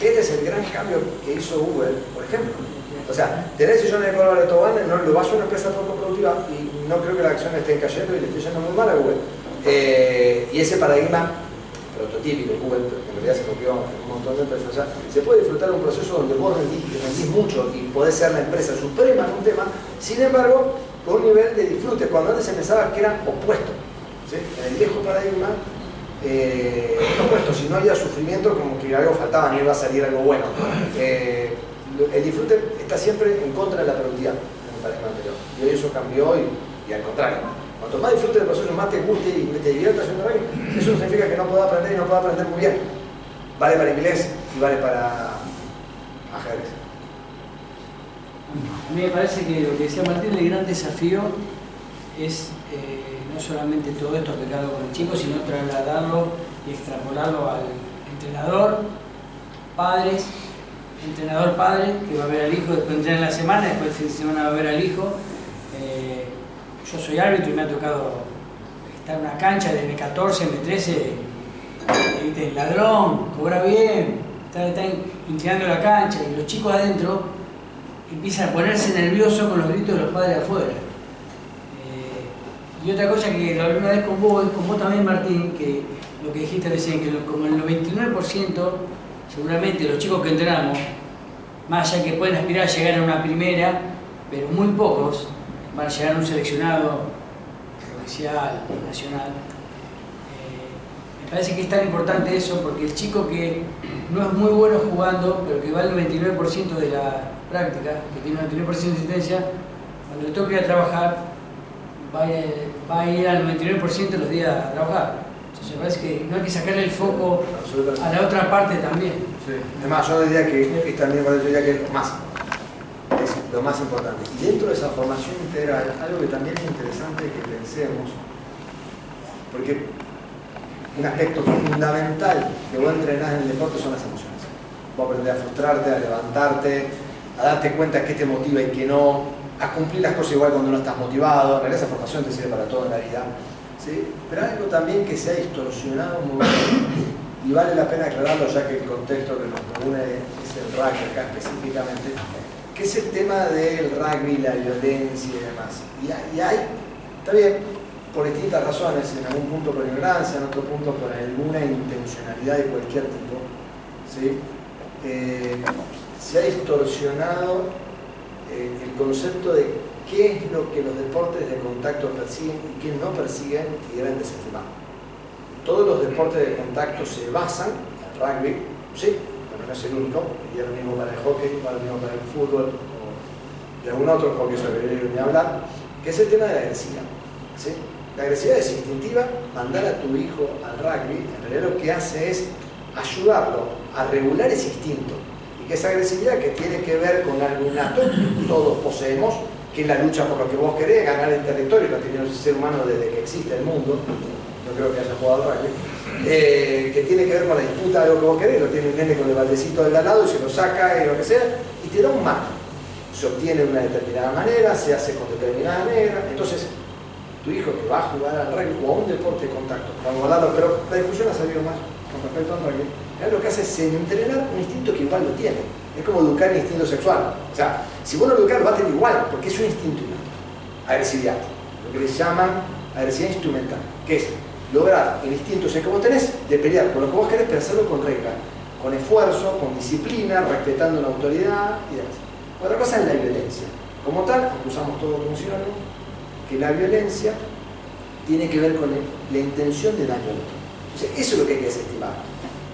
Este es el gran cambio que hizo Google, por ejemplo. O sea, tener sillones de color de tobogán, no lo va a ser una empresa poco productiva y no creo que las acciones estén cayendo y le esté yendo muy mal a Google. Y ese paradigma prototípico, Google en realidad se copió en un montón de empresas. O sea, se puede disfrutar de un proceso donde vos rendís mucho y podés ser la empresa suprema en un tema, sin embargo, con un nivel de disfrute, cuando antes se pensaba que eran opuestos. ¿Sí? En el viejo paradigma, opuesto, si no había sufrimiento, como que algo faltaba, no iba a salir algo bueno. El disfrute está siempre en contra de la productividad en el paradigma anterior. Y hoy eso cambió y al contrario. Cuanto más disfrutes del proceso, más te guste y te diviertas haciendo rugby, eso no significa que no pueda aprender y no pueda aprender muy bien. Vale para inglés y vale para ajedrez. A mí me parece que lo que decía Martín, el gran desafío es no solamente todo esto aplicado con el chico, sino trasladarlo y extrapolarlo al entrenador, padres, entrenador-padre, que va a ver al hijo, después entrena en la semana, después el fin de semana va a ver al hijo. Yo soy árbitro y me ha tocado estar en una cancha de M14, M13, el ladrón, cobra bien, está inclinando la cancha y los chicos adentro empiezan a ponerse nerviosos con los gritos de los padres afuera. Y otra cosa que lo hablé una vez con vos también, Martín, que lo que dijiste recién, que como el 99% seguramente los chicos que entrenamos, más allá que pueden aspirar a llegar a una primera, pero muy pocos van a llegar a un seleccionado provincial, nacional. Me parece que es tan importante eso porque el chico que no es muy bueno jugando, pero que va al 99% de la práctica, que tiene un 99% de asistencia, cuando le toque ir a trabajar, va a ir al 99% de los días a trabajar. Entonces me parece que no hay que sacarle el foco a la otra parte también. Sí. Además, yo diría que también es lo más importante. Y dentro de esa formación integral, algo que también es interesante que pensemos, porque un aspecto fundamental que vos entrenás en el deporte son las emociones. Vos aprendés a frustrarte, a levantarte, a darte cuenta qué te motiva y qué no, a cumplir las cosas igual cuando no estás motivado. En realidad esa formación te sirve para todo en la vida. ¿Sí? Pero algo también que se ha distorsionado muy bien, y vale la pena aclararlo ya que el contexto que nos reúne es el rugby acá específicamente, que es el tema del rugby, la violencia y demás. Y hay, está bien, por distintas razones, en algún punto por ignorancia, en otro punto por alguna intencionalidad de cualquier tipo, ¿sí? Se ha distorsionado el concepto de qué es lo que los deportes de contacto persiguen y qué no persiguen y deben desestimar. Todos los deportes de contacto se basan en el rugby, sí, pero no es el único, y es lo mismo para el hockey, es lo mismo para el fútbol, y algún otro, hockey sobre ni hablar, que es el tema de la agresividad. ¿Sí? La agresividad es instintiva, mandar a tu hijo al rugby, en realidad lo que hace es ayudarlo a regular ese instinto. Y que esa agresividad que tiene que ver con algo innato, todos poseemos, que es la lucha por lo que vos querés, ganar el territorio, lo ha tenido el ser humano desde que existe el mundo, no creo que haya jugado al rugby, que tiene que ver con la disputa de lo que vos querés, lo tiene un nene con el baldecito del al lado y se lo saca y lo que sea, y te da un marco. se obtiene de una determinada manera, se hace con determinada manera. Entonces, tu hijo que va a jugar al rugby o a un deporte de contacto, vamos a hablarlo, pero la discusión ha salido más con respecto al rugby, es lo que hace es entrenar un instinto que igual lo tiene. Es como educar el instinto sexual. O sea, si vos lo educas, lo va a tener igual, porque es un instinto innato. Agresividad, lo que les llaman agresividad instrumental, que es lograr el instinto ese que vos tenés de pelear por lo que vos querés, pero hacerlo con regla, con esfuerzo, con disciplina, respetando la autoridad y demás. Otra cosa es la violencia. Como tal, usamos todo como sinónimo, que la violencia tiene que ver con la intención de daño al otro. Entonces, eso es lo que hay que desestimar.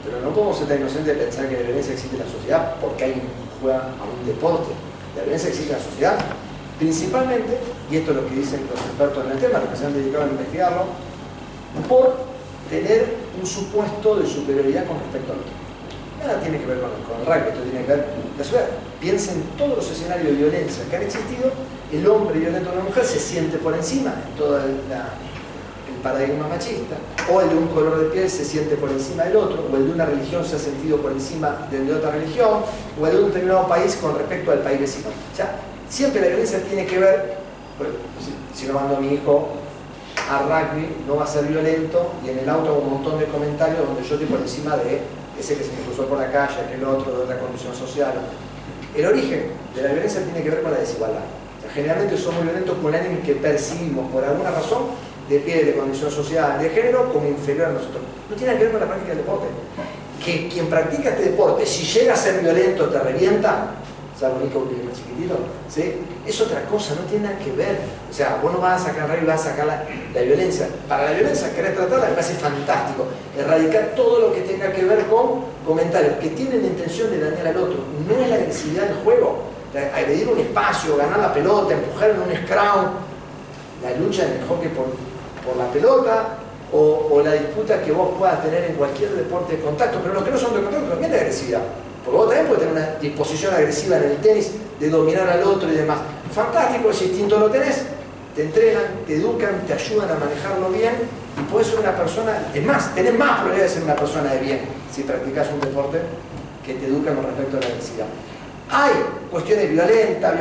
Pero no podemos ser tan inocentes de pensar que la violencia existe en la sociedad porque alguien juega a un deporte. La violencia existe en la sociedad principalmente, y esto es lo que dicen los expertos en el tema, los que se han dedicado a investigarlo, por tener un supuesto de superioridad con respecto al otro. Nada tiene que ver con el rugby, esto tiene que ver con la sociedad. Piensen en todos los escenarios de violencia que han existido, el hombre violento a una mujer se siente por encima en todo el paradigma machista, o el de un color de piel se siente por encima del otro, o el de una religión se ha sentido por encima del de otra religión, o el de un determinado país con respecto al país vecino. O sea, siempre la violencia tiene que ver, bueno, si no mando a mi hijo a rugby, no va a ser violento, y en el auto hago un montón de comentarios donde yo estoy por encima de ese que se me cruzó por la calle, aquel otro, de otra condición social. El origen de la violencia tiene que ver con la desigualdad. O sea, generalmente somos violentos con alguien que percibimos por alguna razón, de pie, de condición social, de género, como inferior a nosotros. No tiene que ver con la práctica del deporte. Que quien practica este deporte, si llega a ser violento, te revienta, salvo Nico que es más chiquitito, ¿sí? Es otra cosa, no tiene nada que ver. O sea, vos no vas a sacar rugby, vas a sacar la violencia. Para la violencia querés tratarla, me parece fantástico. Erradicar todo lo que tenga que ver con comentarios que tienen la intención de dañar al otro. No es la agresividad del juego. Agredir un espacio, ganar la pelota, empujar en un scrum, la lucha en el hockey por la pelota, o la disputa que vos puedas tener en cualquier deporte de contacto. Pero los que no son de contacto también hay agresividad. Porque vos también puedes tener una disposición agresiva en el tenis de dominar al otro y demás. Fantástico, ese instinto lo tenés, te entrenan, te educan, te ayudan a manejarlo bien y podés ser una persona, es más, tenés más probabilidad de ser una persona de bien si practicás un deporte que te educa con respecto a la agresividad. Hay cuestiones violentas,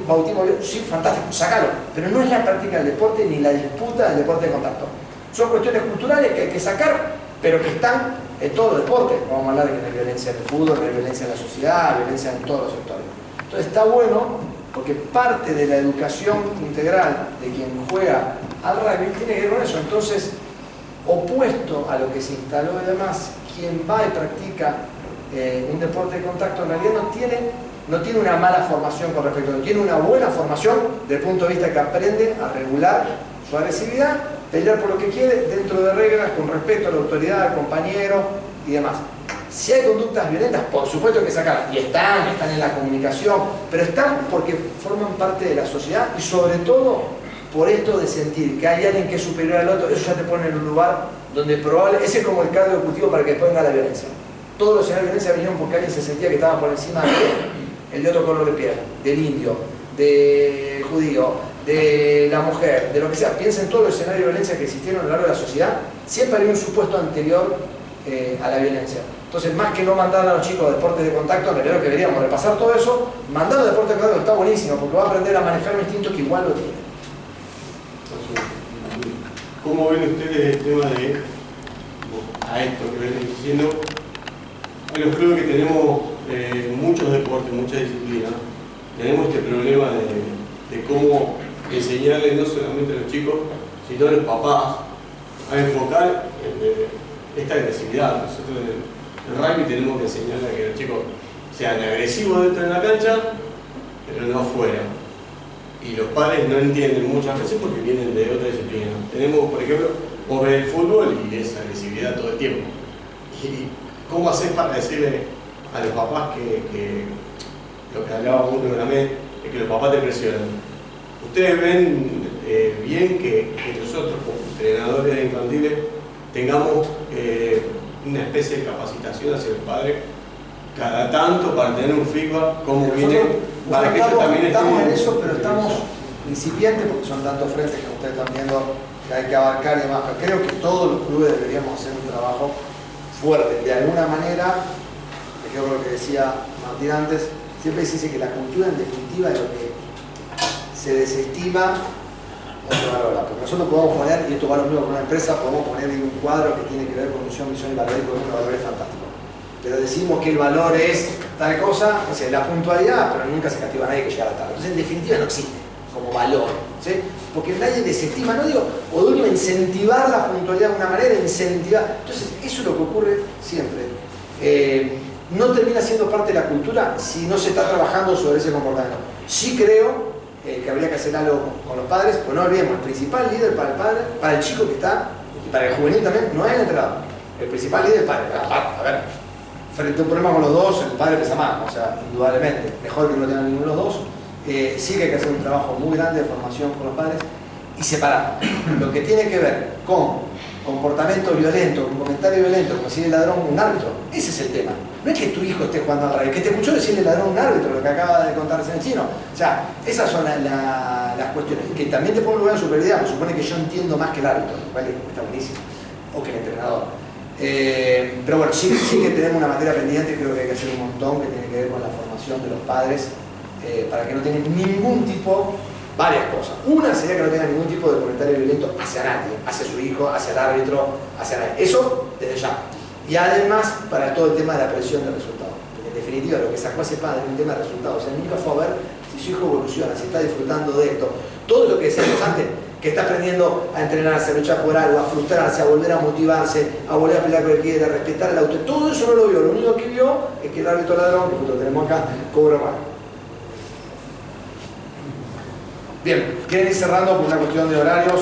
bautismo, sí, fantástico, sacalo, pero no es la práctica del deporte ni la disputa del deporte de contacto. Son cuestiones culturales que hay que sacar, pero que están en todos los deportes. Vamos a hablar de que no hay violencia en el fútbol, no hay violencia en la sociedad, hay violencia en todos los sectores. Entonces está bueno porque parte de la educación integral de quien juega al rugby tiene que ver con eso. Entonces, opuesto a lo que se instaló y demás, quien va y practica un deporte de contacto en realidad no tiene una mala formación con respecto a eso, tiene una buena formación desde el punto de vista que aprende a regular su agresividad, pelear por lo que quiere dentro de reglas, con respeto a la autoridad, al compañero y demás. Si hay conductas violentas, por supuesto que sacarlas, y están en la comunicación, pero están porque forman parte de la sociedad y sobre todo por esto de sentir que hay alguien que es superior al otro, eso ya te pone en un lugar donde probablemente, ese es como el caldo de cultivo para que después venga la violencia. Todos los escenarios de violencia vinieron porque alguien se sentía que estaba por encima de el de otro color de piel, del indio, del judío, de la mujer, de lo que sea. Piensa en todos los escenarios de violencia que existieron a lo largo de la sociedad, siempre había un supuesto anterior a la violencia. Entonces, más que no mandar a los chicos a deportes de contacto, en realidad lo que deberíamos repasar todo eso, mandar a deportes de contacto está buenísimo, porque va a aprender a manejar un instinto que igual lo tiene. ¿Cómo ven ustedes el tema de, a esto que ven diciendo, a los clubes que tenemos muchos deportes, muchas disciplinas, tenemos este problema de cómo enseñarle no solamente a los chicos, sino a los papás a enfocar esta agresividad? Nosotros en el rugby tenemos que enseñarle a que los chicos sean agresivos dentro de la cancha, pero no fuera. Y los padres no entienden muchas veces porque vienen de otra disciplina. Tenemos, por ejemplo, vos ves el fútbol y es agresividad todo el tiempo. ¿Y cómo haces para decirle a los papás que lo que hablábamos un programa es que los papás te presionan? Ustedes ven bien que nosotros como entrenadores infantiles tengamos una especie de capacitación hacia el padre cada tanto para tener un feedback cómo viene, para que ellos también estamos en eso, pero estamos incipientes porque son tantos frentes que ustedes están viendo que hay que abarcar y demás. Pero creo que todos los clubes deberíamos hacer un trabajo fuerte, de alguna manera, que creo que decía Martín antes, siempre se dice que la cultura en definitiva es lo que se desestima o se valora. Porque nosotros podemos poner, y esto va lo mismo con una empresa, podemos poner en un cuadro que tiene que ver con misión, y valor, y con un valor es fantástico. Pero decimos que el valor es tal cosa, es la puntualidad, pero nunca se castiga a nadie que llega tarde. Entonces, en definitiva, no existe como valor, ¿sí? Porque nadie desestima, no digo, o digo incentivar la puntualidad de una manera, incentivar. Entonces, eso es lo que ocurre siempre. No termina siendo parte de la cultura si no se está trabajando sobre ese comportamiento. Sí creo que habría que hacer algo con los padres, pues no olvidemos, el principal líder para el padre, para el chico que está, y para el juvenil también, no es el entrenador. El principal líder es el padre. A ver, frente a un problema con los dos, el padre pesa más, o sea, indudablemente, mejor que no tengan ninguno de los dos. Sí que hay que hacer un trabajo muy grande de formación con los padres y separar lo que tiene que ver con comportamiento violento, con comentario violento, como decirle ladrón a un árbitro. Ese es el tema. No es que tu hijo esté jugando al revés, que te escuchó decirle ladrón a un árbitro, lo que acaba de contarse en el chino. O sea, esas son las cuestiones. Que también te pongo lugar en superioridad, me supone que yo entiendo más que el árbitro, lo cual está buenísimo, o que el entrenador. Pero bueno, sí que tenemos una materia pendiente, creo que hay que hacer un montón que tiene que ver con la formación de los padres para que no tengan ningún tipo, varias cosas. Una sería que no tengan ningún tipo de comentario violento hacia nadie, hacia su hijo, hacia el árbitro, hacia nadie. Eso desde ya. Y además para todo el tema de la presión de resultados. Porque en definitiva lo que sacó a ese padre es un tema de resultados. O sea, nunca fue a ver si su hijo evoluciona, si está disfrutando de esto. Todo lo que decíamos antes, que está aprendiendo a entrenarse, a luchar por algo, a frustrarse, a volver a motivarse, a volver a pelear con el que quiere, a respetar el auto. Todo eso no lo vio. Lo único que vio es que el árbitro ladrón, que lo tenemos acá, cobra mal. Bien, quieren ir cerrando por una cuestión de horarios.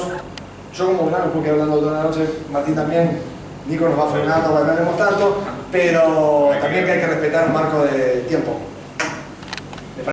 Yo como verán, porque hablando toda la noche, Martín también, Nico nos va frenando para que no hablemos tanto, pero también que hay que respetar un marco de tiempo.